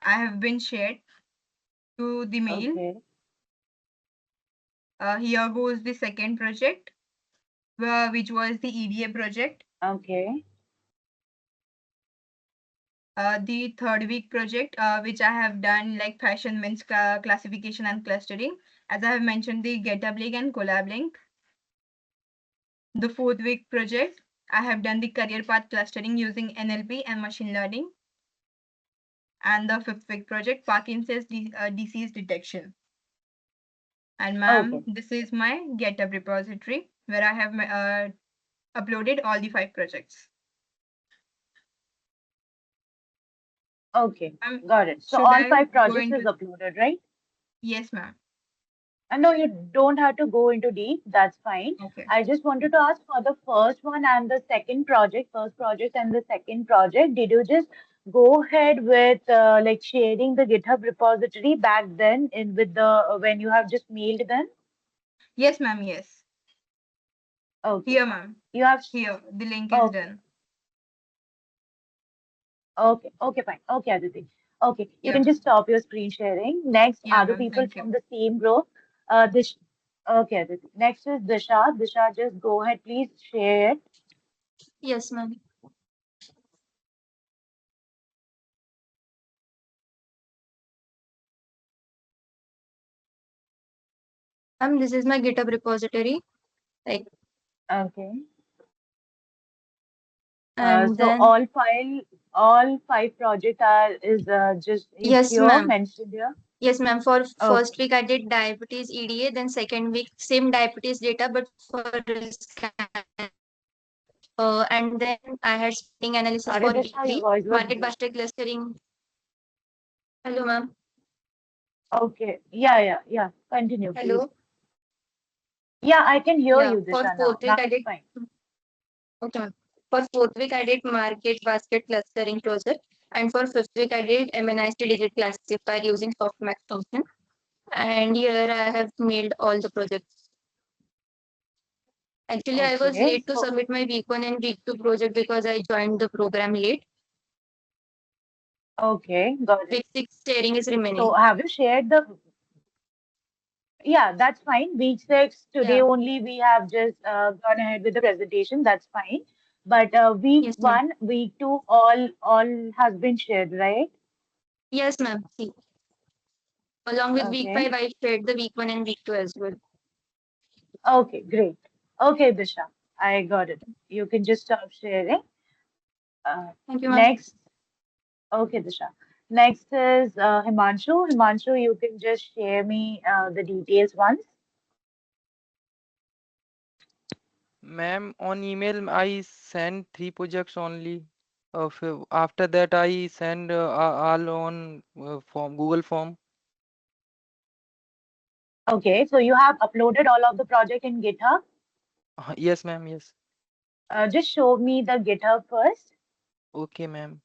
I have been shared to the mail. Okay. Here goes the second project, which was the EDA project. Okay. The third week project, which I have done like fashion men's classification and clustering, as I have mentioned the GitHub link and collab link. The fourth week project, I have done the career path clustering using NLP and machine learning. And the fifth week project, Parkinson's disease detection. And ma'am, Okay. this is my GitHub repository where I have uploaded all the 5 projects. Okay. Um, Got it. So should all I 5 projects is uploaded, right? Yes, ma'am. And no, you don't have to go into deep. That's fine. Okay. I just wanted to ask for the first one and the second project, first project and the second project. Did you just go ahead with like sharing the GitHub repository back then in with the when you have just mailed them? Yes, ma'am. Yes. Okay. Here, ma'am. You have Here, the link is okay. done. Okay. Okay, fine. Okay, Aditi. Okay. You Yeah, can just ma'am. stop your screen sharing. Next Yeah, are the ma'am. people Thank you. from the same group. This okay, Aditi. Next is Disha. Disha, just go ahead, please share it. Yes, ma'am. This is my GitHub repository. Like, Okay. and So then all 5 project are just is yes, here ma'am. mentioned here. Yes, ma'am. For Okay. first week, I did diabetes EDA. Then second week, same diabetes data, but for scan. And then I had splitting analysis Sorry, for week Disha, your 3, voice was market break. basket clustering. Hello, ma'am. Okay. Yeah. Continue, please. Hello. Yeah, I can hear Yeah. you, For Disha, now. fourth week, Now I it's did. fine. Okay, ma'am. For fourth week, I did market basket clustering project. And for fifth week, I did MNIST digit classifier using softmax function. And here I have mailed all the projects. Actually, I was Okay. late to So submit my week 1 and week 2 project because I joined the program late. okay, got it. Week 6 sharing is So remaining. have you shared the yeah, that's fine. Week 6, today Yeah. only we have just gone ahead with the presentation. That's fine. But week Yes, ma'am. 1, week 2, all has been shared, right? Yes, ma'am. See, along with week Okay. 5, I shared the week 1 and week 2 as well. Okay, great. Okay, Disha, I got it. You can just stop sharing. Thank you, ma'am. Next, okay, Disha. Next is Himanshu. Himanshu, you can just share me the details once. Ma'am, on email I send 3 projects only. After that I send all on form Google form. Okay, so you have uploaded all of the project in GitHub. Yes, ma'am. Yes. Just show me the GitHub first. Okay, ma'am.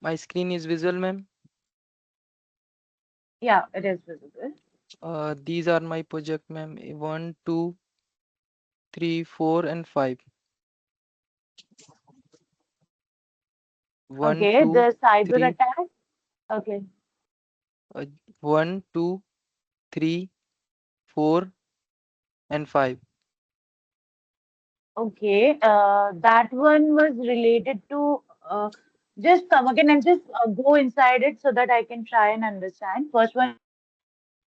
My screen is visual, ma'am. Yeah, it is visible. These are my project, ma'am. 1, 2, 3, 4, and 5. 1, Okay, 2, the cyber 3. attack. Okay, 1, 2, 3, 4, and 5. okay. That one was related to just come again and just go inside it so that I can try and understand. First one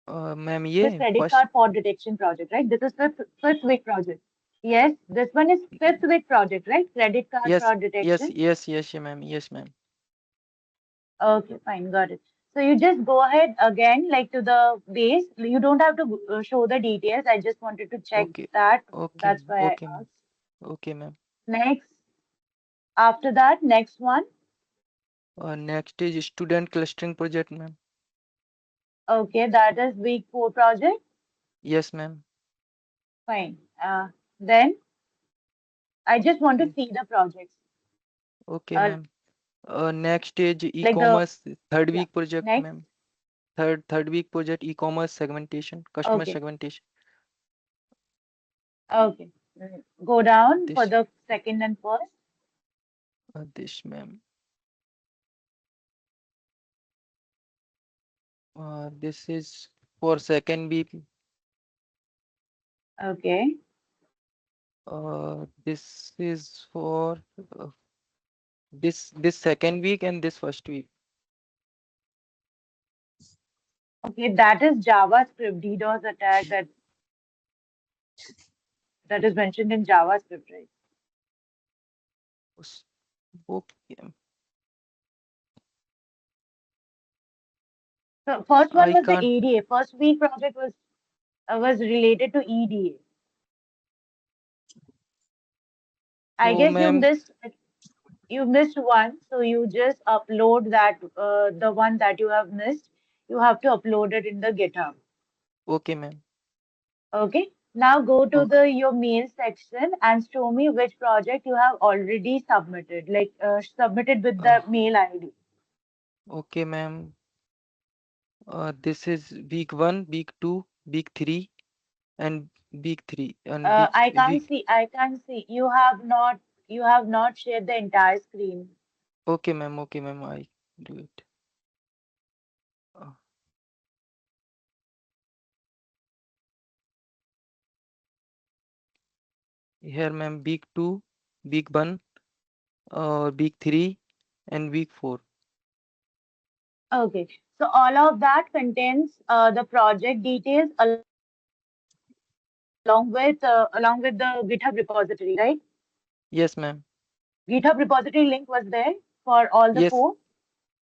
is credit card fraud detection Ma'am, project, right? yeah. This is First, fifth week project. Yes, this one is fifth week project, right? Credit card fraud yes, detection. yes, yes, yes, yeah, ma'am. Yes, ma'am. Okay, fine, got it. So you just go ahead again, like to the base. You don't have to show the details. I just wanted to check Okay. that. Okay. That's why I Okay, ma'am. asked. Okay, ma'am. Next, after that, next one. Next is student clustering project, ma'am. Okay, that is week 4 project. Yes, ma'am. Fine. Then I just want to Okay. see the projects. Okay, Uh, ma'am. Next is like the e-commerce third yeah. week project, Next. ma'am. Third week project e-commerce segmentation, customer Okay. segmentation. Okay. Go down for This the second and first. this, ma'am. This is for second week. Okay. This is for this second week and this first week. Okay, that is JavaScript DDoS attack that is mentioned in JavaScript, right? Us- Okay. So first one I was the can't. EDA. First week project was related to EDA. I So, guess ma'am. you missed one, so you just upload that the one that you have missed. You have to upload it in the GitHub. Okay, ma'am. Okay. Now go to Okay. the your mail section and show me which project you have already submitted, like submitted with Uh, the mail ID. okay, ma'am. This is week 1, week 2, week 3, and week 3 and I can't week. see. I can't see. You have not shared the entire screen. Okay, ma'am. Okay, ma'am. I do it. Uh, Here, ma'am. Week 2, week 1, week 3, and week 4. Okay. So all of that contains the project details along with the GitHub repository, right? Yes, ma'am. GitHub repository link was there for all the Yes. four.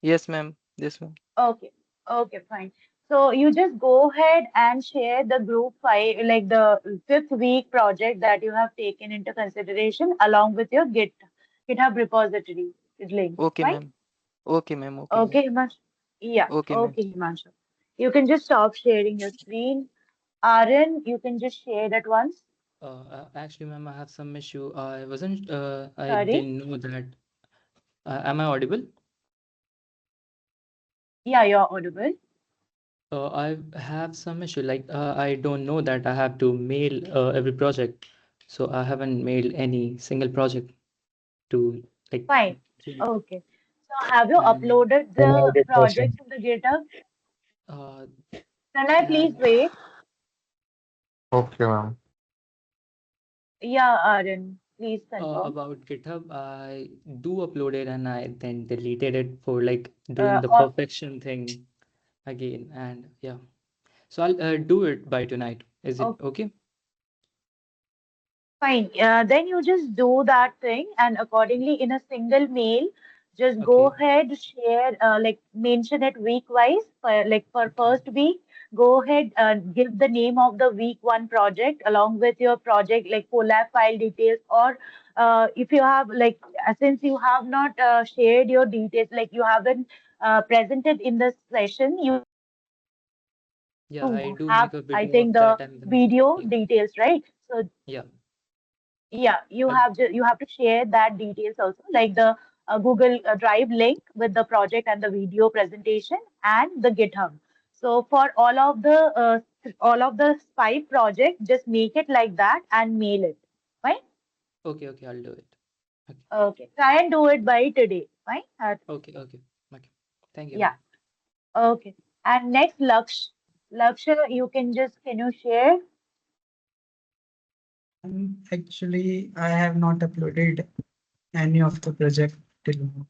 Yes, ma'am. This one. Okay. Okay, fine. So you just go ahead and share the group file, like the fifth week project that you have taken into consideration along with your GitHub repository link. Okay, Fine. ma'am. Okay, ma'am. Okay, ma'am. Okay, Himanshu. Yeah. Okay, ma'am. Okay, Himanshu. You can just stop sharing your screen. Aaron, you can just share that once. Actually, ma'am, I have some issue. I Sorry. didn't know that. Am I audible? Yeah, you're audible. I have some issue. Like, I don't know that I have to mail every project. So I haven't mailed any single project to like. Fine. Gmail. Okay. So have you And uploaded the projects in the GitHub? uh, Can I please and wait? Okay, ma'am. Yeah, Aaron, please confirm. about GitHub, I do upload it and I then deleted it for like doing Uh, the or, perfection thing again. And yeah, so I'll do it by tonight. Is it oh, okay? fine. Then you just do that thing, and accordingly, in a single mail, just go Okay. ahead, share, like mention it week wise. For like for Okay. first week, go ahead, give the name of the week one project along with your project, like collab file details, or if you have like since you have not shared your details, like you haven't presented in the session, you Yeah, I do have, make a I video think, of that the and then video yeah, details, right? So yeah. yeah, I'll, you have to share that details also, like the Google Drive link with the project and the video presentation and the GitHub. So for all of the five projects, just make it like that and mail it. Fine. okay, okay, I'll do it. Okay, Okay. Try and do it by today. Fine. okay, okay, okay. Thank you, Yeah. ma'am. Okay. And next, Lakshya, can you share? Actually, I have not uploaded any of the project till now.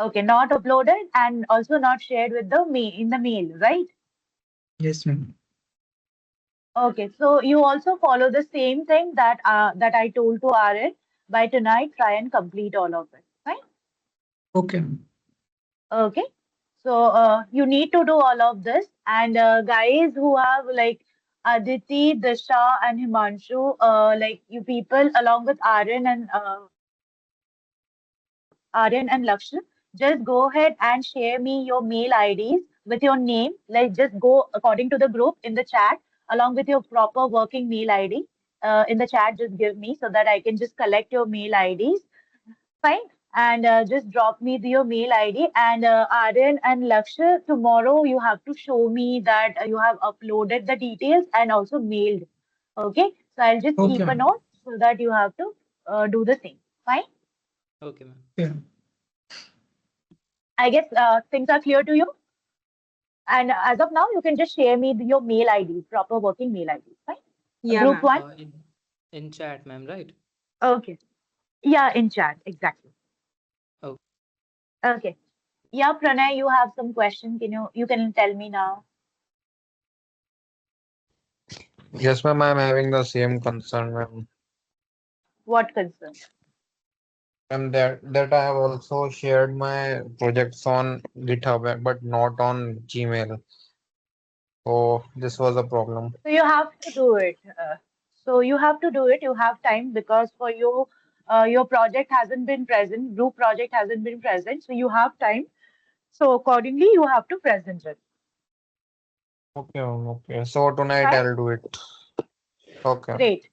Okay, not uploaded and also not shared with the mail in the mail, right? Yes, ma'am. Okay, so you also follow the same thing that I told to Aaron. By tonight, try and complete all of it. Right? Okay, ma'am. Okay. So you need to do all of this. And guys who have like Aditi, Disha, and Himanshu, like you people along with Aryan and Lakshya, just go ahead and share me your mail IDs with your name. Like just go according to the group in the chat along with your proper working mail ID. In the chat, just give me so that I can just collect your mail IDs. Fine. And just drop me your mail ID. And Aryan and Lakshya, tomorrow you have to show me that you have uploaded the details and also mailed. Okay. So I'll just Okay, keep a ma'am. note so that you have to do the same. Fine. Okay, ma'am. Yeah. I guess things are clear to you. And as of now, you can just share me your mail ID, proper working mail ID. Fine. Yeah, Group ma'am. one. In chat, ma'am, right? Okay. Yeah, in chat. Exactly. Oh, Okay. Yeah, Pranay, you have some question. You can tell me now? Yes, ma'am, I'm having the same concern, ma'am. What concern? And that I have also shared my projects on GitHub, but not on Gmail. So this was a problem. So you have to do it. So you have to do it. You have time because for you, your project hasn't been present. Group project hasn't been present. So you have time. So accordingly, you have to present it. Okay, ma'am, okay. So tonight Fine. I'll do it. Okay. Great.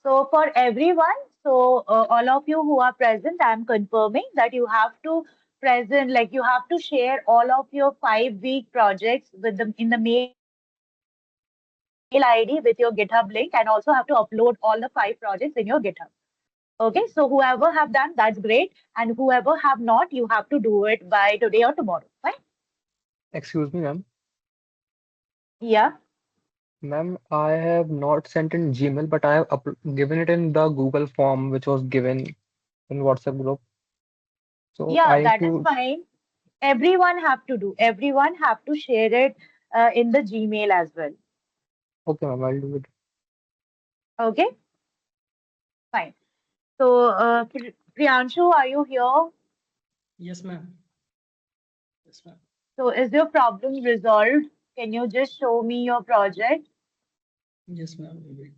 So for everyone, so all of you who are present, I'm confirming that you have to present, like you have to share all of your 5 week projects with them in the mail ID with your GitHub link, and also have to upload all the 5 projects in your GitHub. Okay, so whoever have done, that's great, and whoever have not, you have to do it by today or tomorrow. Fine? Excuse me, ma'am. Yeah. Ma'am, I have not sent in Gmail, but I have given it in the Google form which was given in WhatsApp group. So Yeah, I need that is to. fine. Everyone have to share it in the Gmail as well. Okay, ma'am, I'll do it. Okay, fine. So, Priyanshu, are you here? Yes, ma'am. Yes, ma'am. So, is your problem resolved? Can you just show me your project? Yes, ma'am. Wait.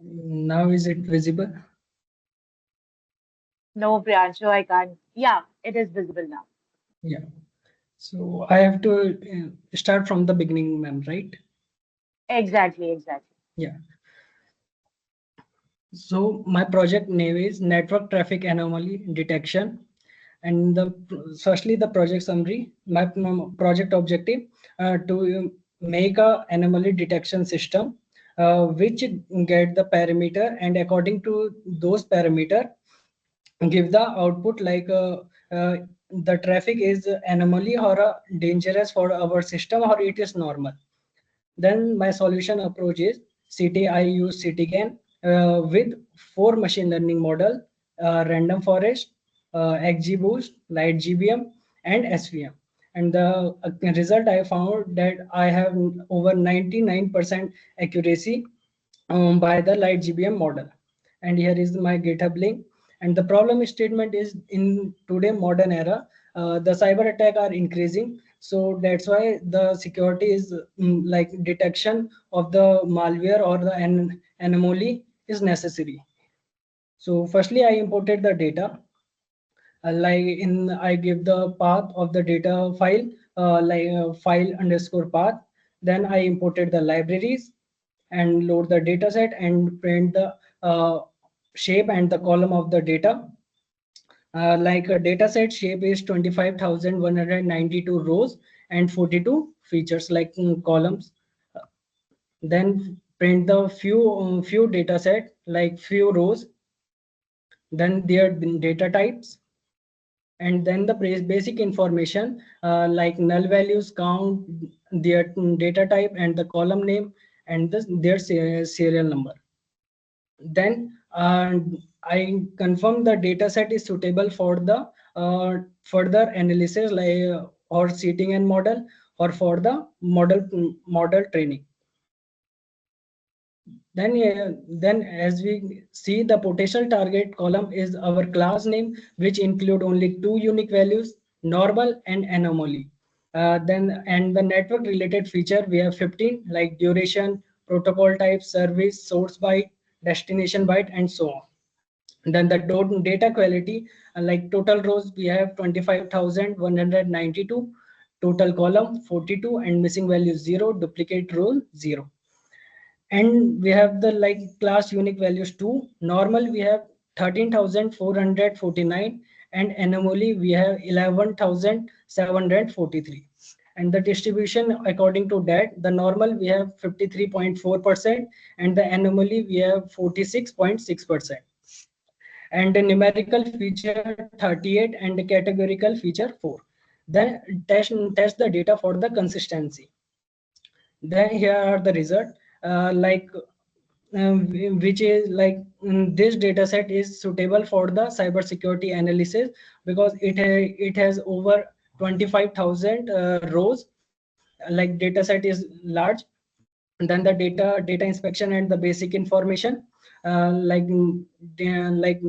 Now is it visible? No, Priyanshu, I can't. Yeah, it is visible now. Yeah. So I have to start from the beginning, ma'am, right? Exactly, exactly. Yeah. So my project name is Network Traffic Anomaly Detection, and firstly the project summary. My project objective to make a anomaly detection system which get the parameter, and according to those parameter give the output like uh, the traffic is anomaly or dangerous for our system or it is normal. Then my solution approach is I use CTGAN with 4 machine learning model, random forest, XGBoost, Light GBM, and SVM. And the result I found that I have over 99% accuracy by the Light GBM model. And here is my GitHub link. And the problem statement is in today modern era, the cyber attack are increasing. So that's why the security is like detection of the malware or the anomaly is necessary. So firstly, I imported the data. I give the path of the data file, file underscore path. Then I imported the libraries and load the data set and print the shape and the column of the data. Like a data set shape is 25,192 rows and 42 features like columns. Then print the few data set like few rows, then their data types, and then the basic information like null values, count, their data type, and the column name, and their serial number. Then I confirm the data set is suitable for the further analysis like or seating and model or for the model training. Then as we see, the potential target column is our class name, which include only two unique values, normal and anomaly. And the network related feature, we have 15 like duration, protocol type, service, source byte, destination byte, and so on. Then the data quality, like total rows, we have 25,192, total column 42, and missing value 0, duplicate row 0. And we have the like class unique values too. Normal we have 13,449, and anomaly we have 11,743. And the distribution according to that, the normal we have 53.4%, and the anomaly we have 46.6%. And the numerical feature 38, and the categorical feature 4. Then test the data for the consistency. Then here are the result, like which is like this data set is suitable for the cybersecurity analysis, because it has over 25,000 rows. Like data set is large. Then the data inspection and the basic information, like like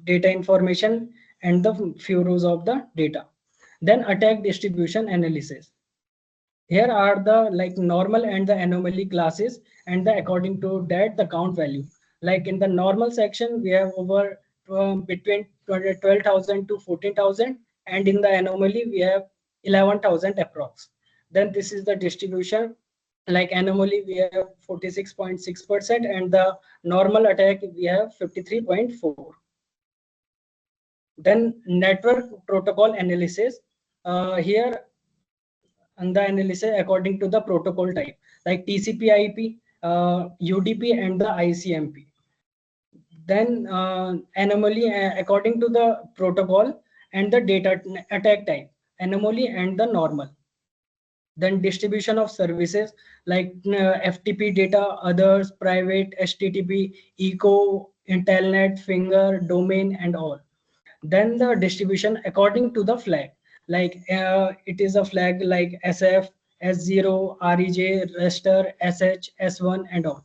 data information and the few rows of the data. Then attack distribution analysis. Here are the like normal and the anomaly classes, and the according to that the count value. Like in the normal section, we have over between 12,000 to 14,000, and in the anomaly we have 11,000 approx. Then this is the distribution. Like anomaly we have 46.6%, and the normal attack we have 53.4. Then network protocol analysis. Here and the analysis according to the protocol type, like TCP/IP, UDP, and the ICMP. Then anomaly according to the protocol and the data attack type, anomaly and the normal. Then distribution of services, like FTP data, others, private, HTTP, eco, Intelnet, finger, domain, and all. Then the distribution according to the flag, like it is a flag like SF, S0, REJ, raster, SH, S1, and all.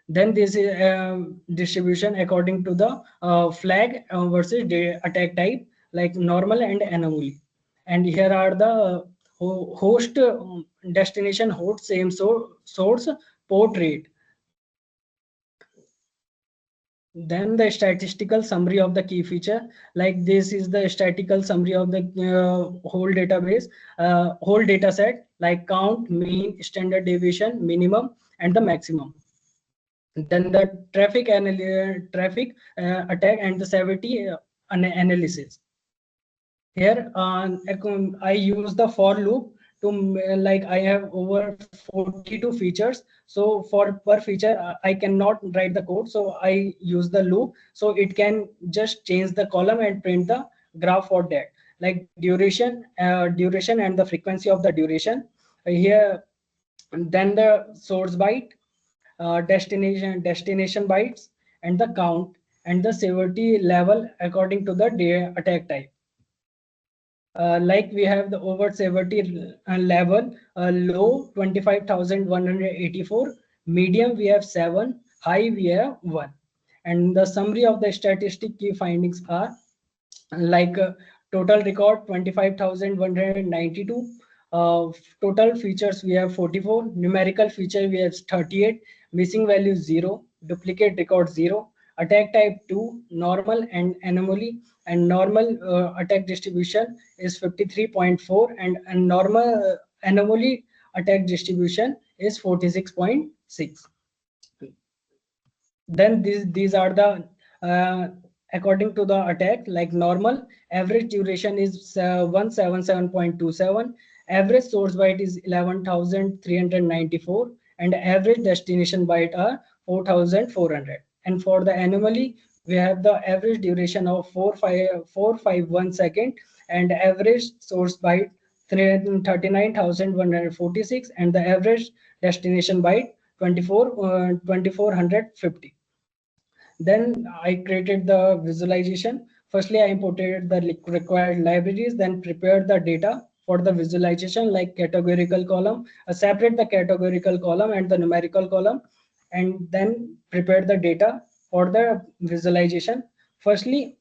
Then this is distribution according to the flag versus attack type, like normal and anomaly. And here are the host, destination, host, same source, port rate. Then the statistical summary of the key feature, like this is the statistical summary of the whole database, whole data set, like count, mean, standard deviation, minimum, and the maximum. Then the traffic attack and the severity analysis. Here I use the for loop to like I have over 42 features. So for per feature, I cannot write the code. So I use the loop. So it can just change the column and print the graph for that. Like duration and the frequency of the duration. Here, then the source byte, destination bytes, and the count and the severity level according to the attack type. Like we have the overt severity level, low 25,184, medium we have 7, high we have 1. And the summary of the statistic key findings are like total record 25,192, total features we have 44, numerical feature we have 38, missing value 0, duplicate record 0, attack type 2, normal and anomaly. And normal attack distribution is 53.4, and normal anomaly attack distribution is 46.6. Then these are the according to the attack, like normal average duration is 177.27, average source byte is 11,394, and average destination byte are 4,400. And for the anomaly, we have the average duration of 451 second, and average source byte 39,146, and the average destination byte 2,450. Then I created the visualization. Firstly, I imported the required libraries, then prepared the data for the visualization, like categorical column, separate the categorical column and the numerical column, and then prepare the data for the visualization. Firstly,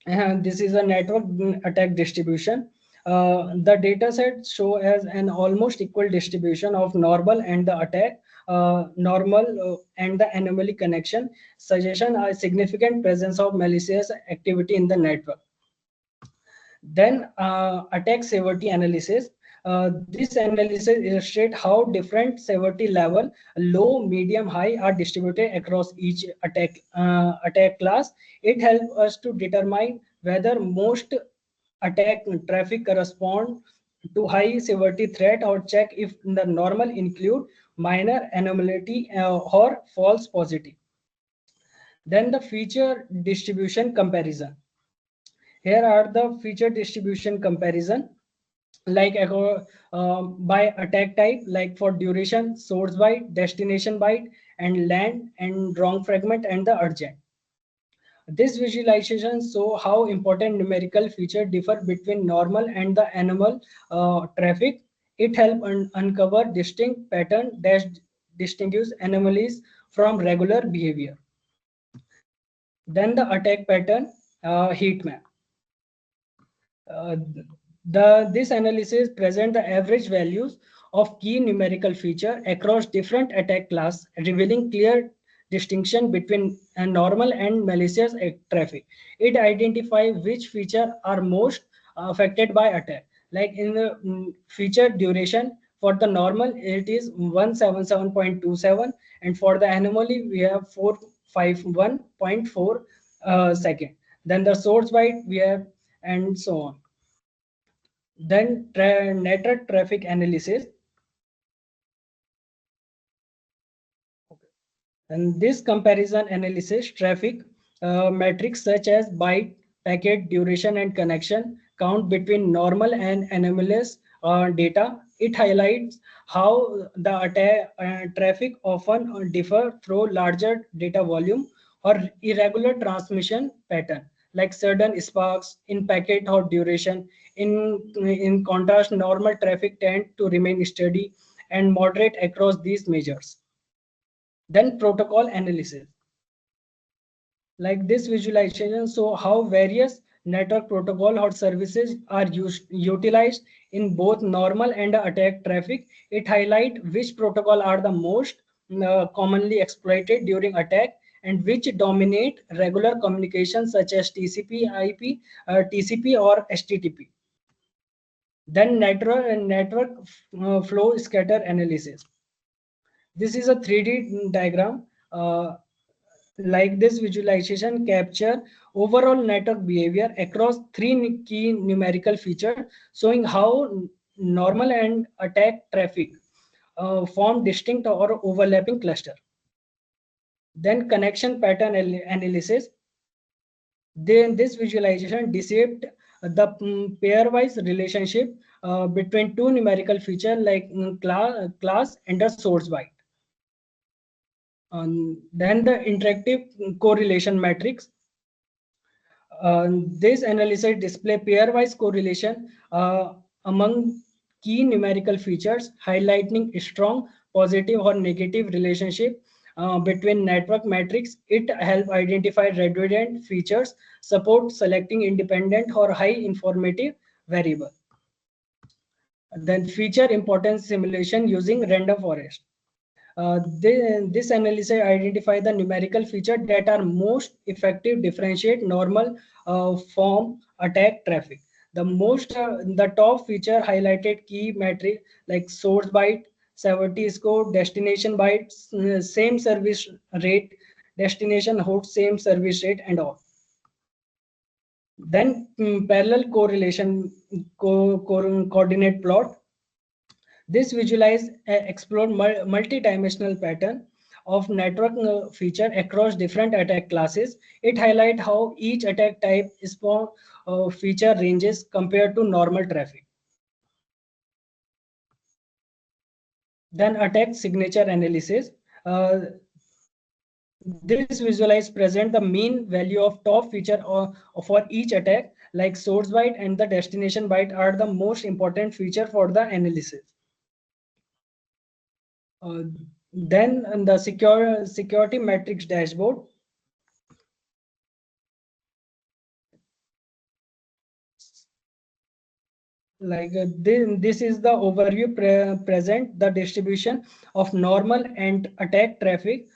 this is a network attack distribution. The data set show as an almost equal distribution of normal and the attack, normal and the anomaly connection, suggestion a significant presence of malicious activity in the network. Then attack severity analysis. This analysis illustrates how different severity level, low, medium, high, are distributed across each attack class. It helps us to determine whether most attack traffic correspond to high severity threat, or check if the normal include minor anomaly or false positive. Then the feature distribution comparison. Here are the feature distribution comparison, like by attack type, like for duration, source byte, destination byte, and land and wrong fragment, and the urgent. This visualization show how important numerical feature differ between normal and the anomal traffic. It help uncover distinct pattern that distinguish anomalies from regular behavior. Then the attack pattern heat map. Uh, this analysis present the average values of key numerical feature across different attack class, revealing clear distinction between a normal and malicious traffic. It identifies which feature are most affected by attack. Like in the feature duration, for the normal it is 177.27, and for the anomaly we have 451.4 second. Then the source byte we have, and so on. Then network traffic analysis. And this comparison analysis traffic metrics such as byte, packet, duration, and connection count between normal and anomalous data. It highlights how the traffic often differ through larger data volume or irregular transmission pattern, like sudden sparks in packet or duration. In contrast, normal traffic tend to remain steady and moderate across these measures. Then protocol analysis. Like this visualization, so how various network protocol or services are utilized in both normal and attack traffic. It highlight which protocol are the most commonly exploited during attack, and which dominate regular communication such as TCP, IP, TCP, or HTTP. Then network flow scatter analysis. This is a 3D diagram. Like this visualization capture overall network behavior across three key numerical features, showing how normal and attack traffic form distinct or overlapping cluster. Then connection pattern analysis. Then this visualization deceived the pairwise relationship between two numerical features, like class and the source byte. Then the interactive correlation matrix. This analysis display pairwise correlation among key numerical features, highlighting strong positive or negative relationship between network metrics. It helps identify redundant features, support selecting independent or high informative variable. Then feature importance simulation using random forest. This analysis identify the numerical features that are most effective differentiate normal from attack traffic. The top feature highlighted key metric like source byte, severity score, destination byte, same service rate, destination host, same service rate, and all. Then parallel correlation coordinate plot. This visualize explore multi-dimensional pattern of network feature across different attack classes. It highlight how each attack type is for feature ranges compared to normal traffic. Then attack signature analysis. This visualize present the mean value of top feature for each attack, like source byte and the destination byte are the most important feature for the analysis. Then the security metrics dashboard. This is the overview present the distribution of normal and attack traffic,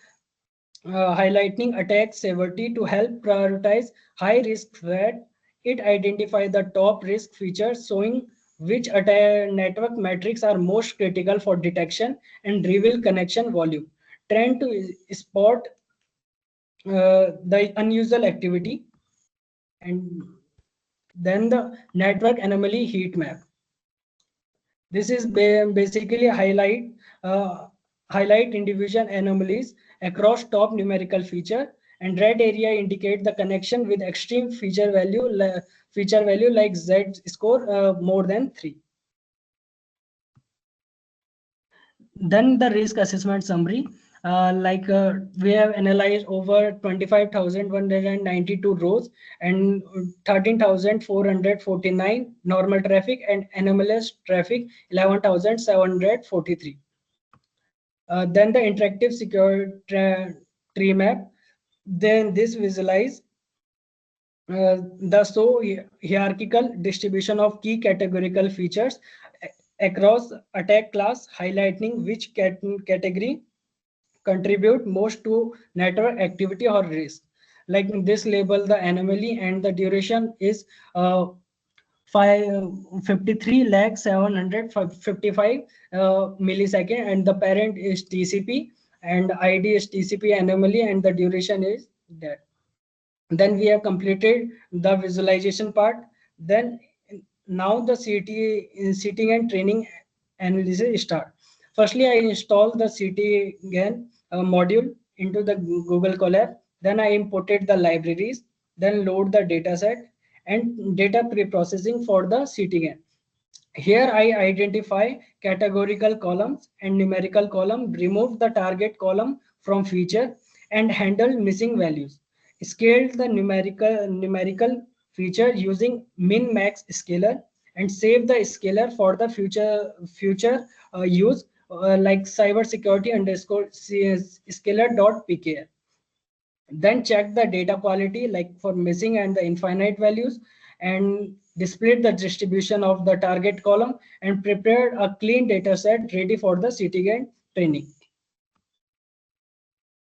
highlighting attack severity to help prioritize high risk threat. It identifies the top risk features, showing which attack network metrics are most critical for detection and reveal connection volume. Trend to spot the unusual activity, and then the network anomaly heat map. This is basically highlight individual anomalies across top numerical feature, and red area indicate the connection with extreme feature value like Z score more than 3. Then the risk assessment summary. We have analyzed over 25,192 rows and 13,449 normal traffic and anomalous traffic 11,743. Then the interactive secure tree map. Then this visualize the hierarchical distribution of key categorical features across attack class, highlighting which category contribute most to network activity or risk. Like this label, the anomaly and the duration is 53 lakh 755 millisecond, and the parent is TCP, and ID is TCP anomaly, and the duration is that. Then we have completed the visualization part. Then now the sitting and training analysis start. Firstly, I install the CTGAN module into the Google Colab. Then I imported the libraries, then load the dataset and data pre-processing for the CTGAN. Here I identify categorical columns and numerical column, remove the target column from feature and handle missing values. Scaled the numerical feature using min max scaler and save the scaler for the future use like cybersecurity underscore scaler.pkl. Then check the data quality like for missing and the infinite values, and displayed the distribution of the target column and prepared a clean data set ready for the CTGAN training.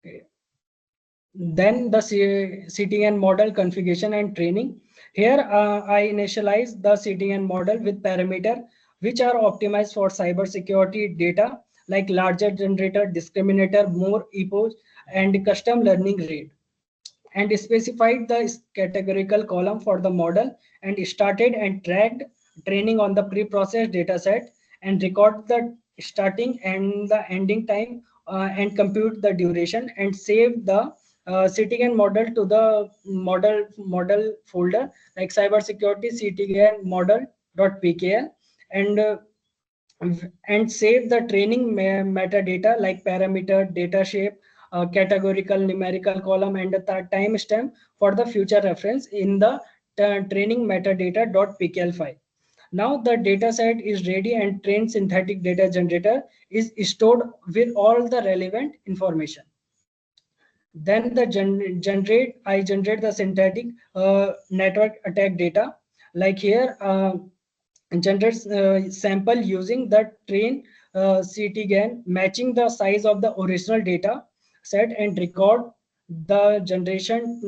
Okay. Then the CTN model configuration and training. Here I initialize the CTN model with parameter which are optimized for cybersecurity data like larger generator, discriminator, more epoch, and custom learning rate, and specified the categorical column for the model and started and tracked training on the pre-processed data set and record the starting and the ending time and compute the duration and save the CTGAN model to the model folder like cybersecurity CTGAN model.pkl, and save the training metadata like parameter, data shape, categorical, numerical column, and the timestamp for the future reference in the training metadata.pkl file. Now the data set is ready and trained synthetic data generator is stored with all the relevant information. Then the I generate the synthetic network attack data. Like here, generate sample using the train CTGAN, matching the size of the original data set and record the generating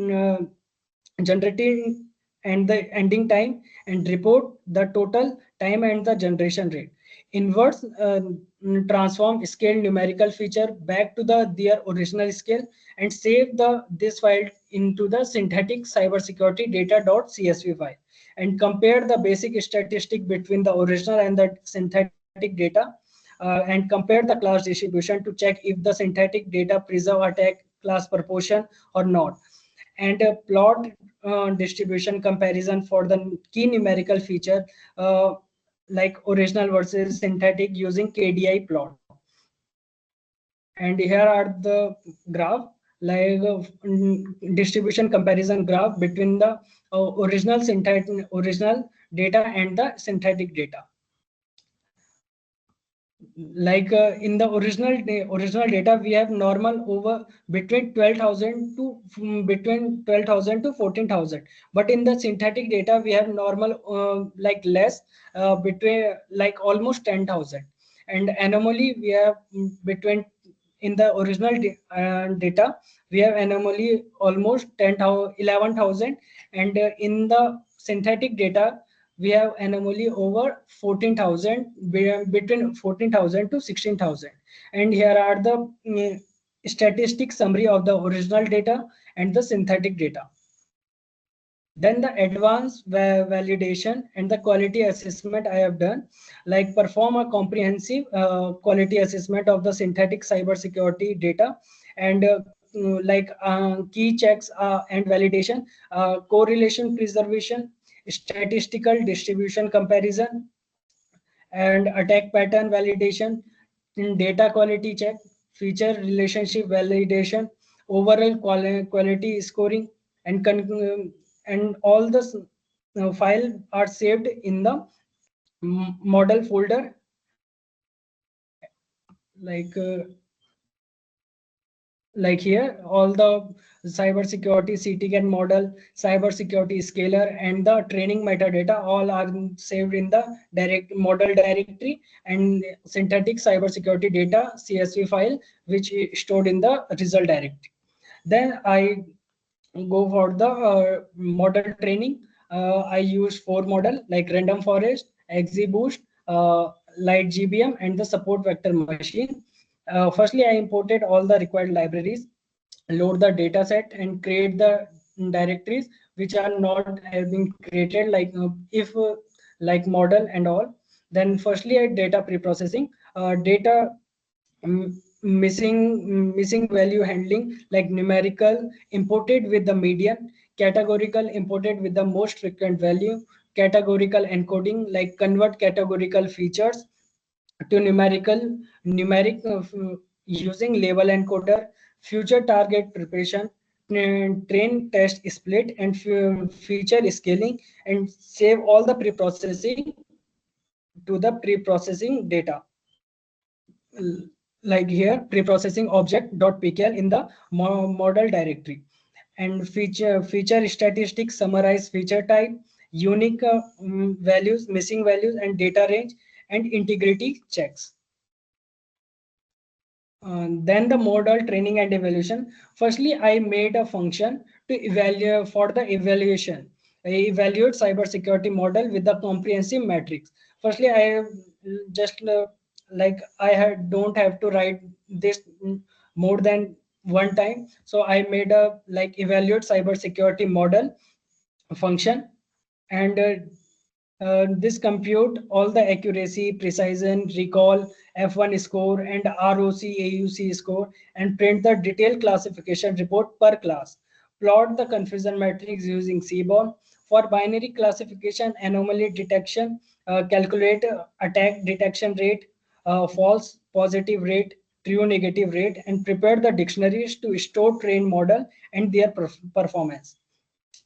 and the ending time and report the total time and the generation rate. Inverse transform scale numerical feature back to their original scale and save this file into the synthetic cybersecurity data.csv file, and compare the basic statistic between the original and the synthetic data, and compare the class distribution to check if the synthetic data preserve attack class proportion or not, and a plot distribution comparison for the key numerical feature like original versus synthetic using KDI plot. And here are the graph like distribution comparison graph between the original data and the synthetic data. like in the original data we have normal over between 12,000 to between 12,000 to 14,000, but in the synthetic data we have normal like less between like almost 10,000, and anomaly we have between in the original data we have anomaly almost 10,000 11,000, and in the synthetic data we have anomaly over 14,000, between 14,000 to 16,000. And here are the statistic summary of the original data and the synthetic data. Then the advanced validation and the quality assessment I have done, like perform a comprehensive quality assessment of the synthetic cybersecurity data, and like key checks and validation, correlation preservation, statistical distribution comparison, and attack pattern validation, in data quality check, feature relationship validation, overall quality scoring, and and all the file are saved in the model folder, like uh, like here all the cybersecurity CTCAN model, cybersecurity scalar, and the training metadata all are saved in the direct model directory, and synthetic cybersecurity data CSV file which is stored in the result directory. Then I go for the model training. I use 4 model like random forest, XGBoost, light GBM, and the support vector machine. Firstly, I imported all the required libraries, load the data set, and create the directories which are not having created, like if like model and all. Then firstly I data preprocessing, data missing value handling, like numerical imported with the median, categorical imported with the most frequent value, categorical encoding, like convert categorical features to numeric using label encoder, future target preparation, train test split, and feature scaling, and save all the preprocessing to the preprocessing data. Like here preprocessing object.pkl in the model directory, and feature statistics summarize feature type, unique values, missing values, and data range, and integrity checks. Then the model training and evaluation. Firstly, I made a function to evaluate for the evaluation. I evaluate cybersecurity model with the comprehensive matrix. Firstly, I have just like I had don't have to write this more than one time. So I made a like evaluate cybersecurity model function, and this compute all the accuracy, precision, recall, F1 score, and ROC AUC score, and print the detailed classification report per class. Plot the confusion matrix using Seaborn. For binary classification, anomaly detection, calculate attack detection rate, false positive rate, true negative rate, and prepare the dictionaries to store trained model and their performance.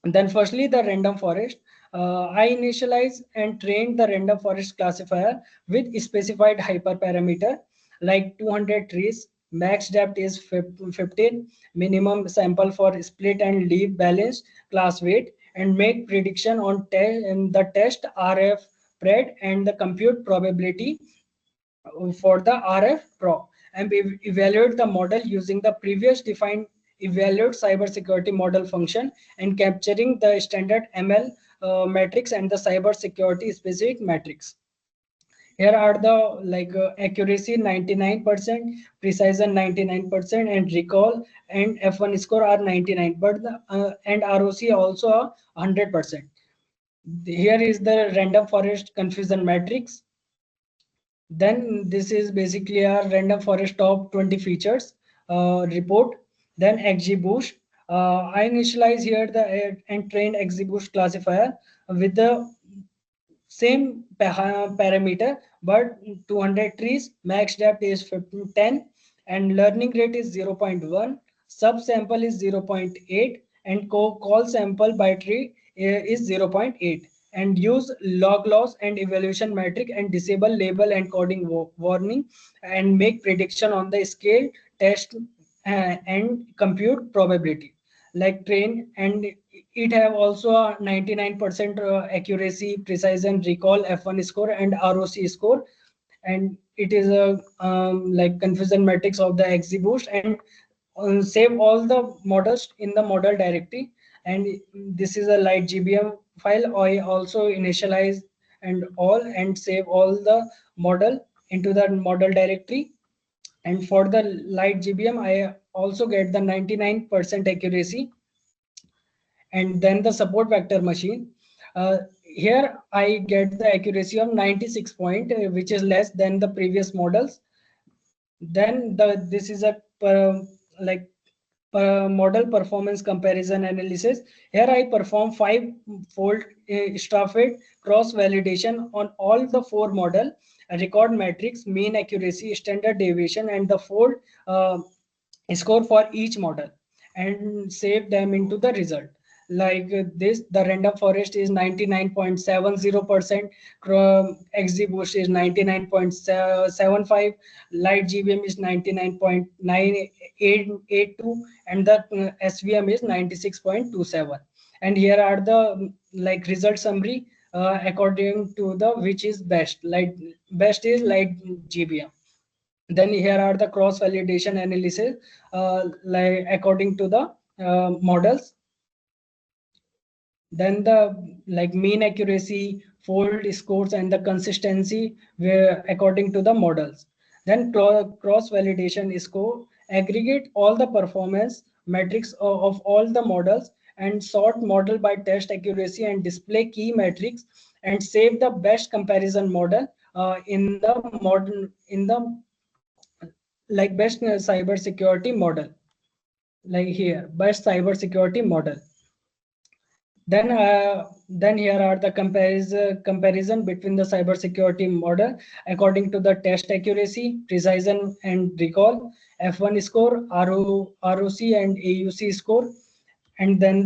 Then firstly, the random forest. I initialize and train the random forest classifier with specified hyperparameter like 200 trees, max depth is 15, minimum sample for split and leaf balance, class weight, and make prediction on the test RF spread and the compute probability for the RF Pro, and evaluate the model using the previous defined evaluate cybersecurity model function, and capturing the standard ML matrix and the cybersecurity specific matrix. Here are the like accuracy 99%, precision 99%, and recall and F1 score are 99, but the, and ROC also 100%. Here is the random forest confusion matrix. Then this is basically a random forest top 20 features report. Then XGBoost. I initialize here the and train XGBoost classifier with the same parameter, but 200 trees, max depth is 10, and learning rate is 0.1, subsample is 0.8, and call sample by tree is 0.8. and use log loss and evaluation metric and disable label and coding warning and make prediction on the scale test and compute probability like train. And it have also a 99% accuracy, precision, recall, F1 score and ROC score. And it is a like confusion matrix of the XGBoost, and save all the models in the model directory. And this is a light GBM file. I also initialize and all and save all the model into the model directory. And for the light GBM, I also get the 99% accuracy. And then the support vector machine. Here I get the accuracy of 96 point, which is less than the previous models. Then this is a like model performance comparison analysis. Here I perform 5-fold Stafford cross validation on all the 4 model, record matrix, mean accuracy, standard deviation, and the fold score for each model, and save them into the result. Like this, the random forest is 99.70%, XGBoost is 99.75, light GBM is 99.982, and the SVM is 96.27. And here are the like result summary according to the which is best. Like best is light GBM. Then here are the cross validation analysis like according to the models. Then the like mean accuracy, fold scores, and the consistency where according to the models. Then cross validation score aggregate all the performance metrics of all the models and sort model by test accuracy and display key metrics and save the best comparison model in the modern in the like best cyber security model. Like here best cyber security model. Then here are the comparison between the cybersecurity model according to the test accuracy, precision, and recall, F1 score, ROC, and AUC score. And then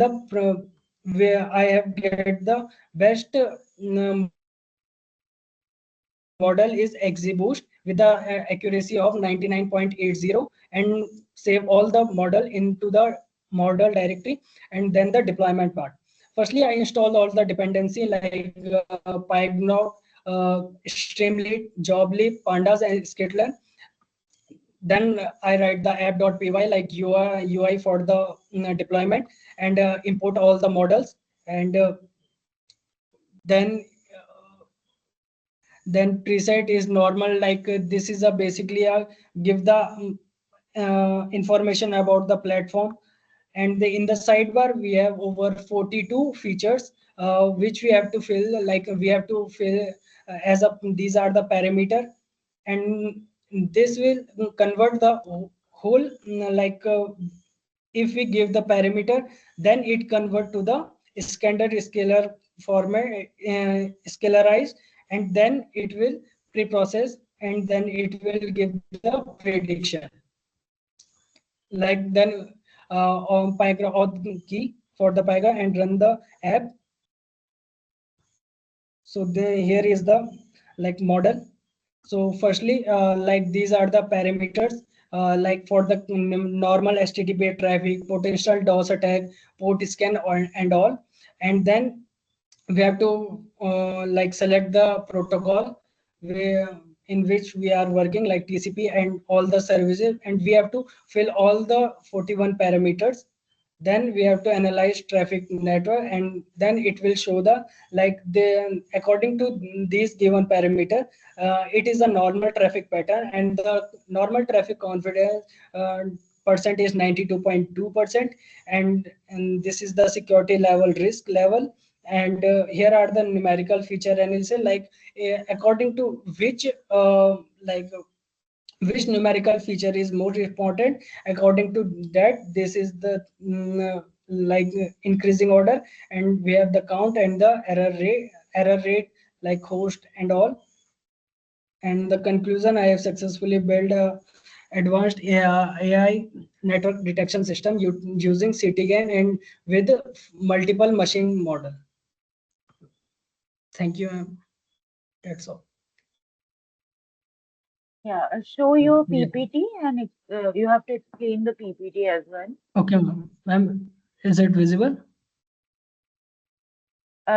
where I have get the best model is XGBoost with the accuracy of 99.80 and save all the model into the model directory. And then the deployment part. Firstly, I installed all the dependency like Pygnov, Streamlit, Jobly, Pandas, and Skitlr. Then I write the app.py like UI for the deployment and import all the models. And then then preset is normal, like this is a basically a give the information about the platform. And in the sidebar we have over 42 features which we have to fill, like we have to fill as a these are the parameter. And this will convert the whole like if we give the parameter, then it convert to the standard scalar format, scalarized, and then it will pre-process, and then it will give the prediction. Like then on Python auth key for the Python and run the app. So here is the like model. So firstly, like these are the parameters, like for the normal HTTP traffic, potential DOS attack, port scan, and all. And then we have to like select the protocol where in which we are working, like TCP and all the services, and we have to fill all the 41 parameters. Then we have to analyze traffic network, and then it will show the like the according to these given parameter, it is a normal traffic pattern, and the normal traffic confidence percent is 92.2%. And this is the security level, risk level. And here are the numerical feature analysis, like according to like which numerical feature is more important. According to that, this is the like increasing order, and we have the count and the error rate like host and all. And the conclusion, I have successfully built a advanced AI network detection system using CTGAN and with multiple machine model. Thank you, ma'am. That's all. Yeah, show your Yeah. PPT and you have to explain the PPT as well. Okay, ma'am. Ma'am, is it visible?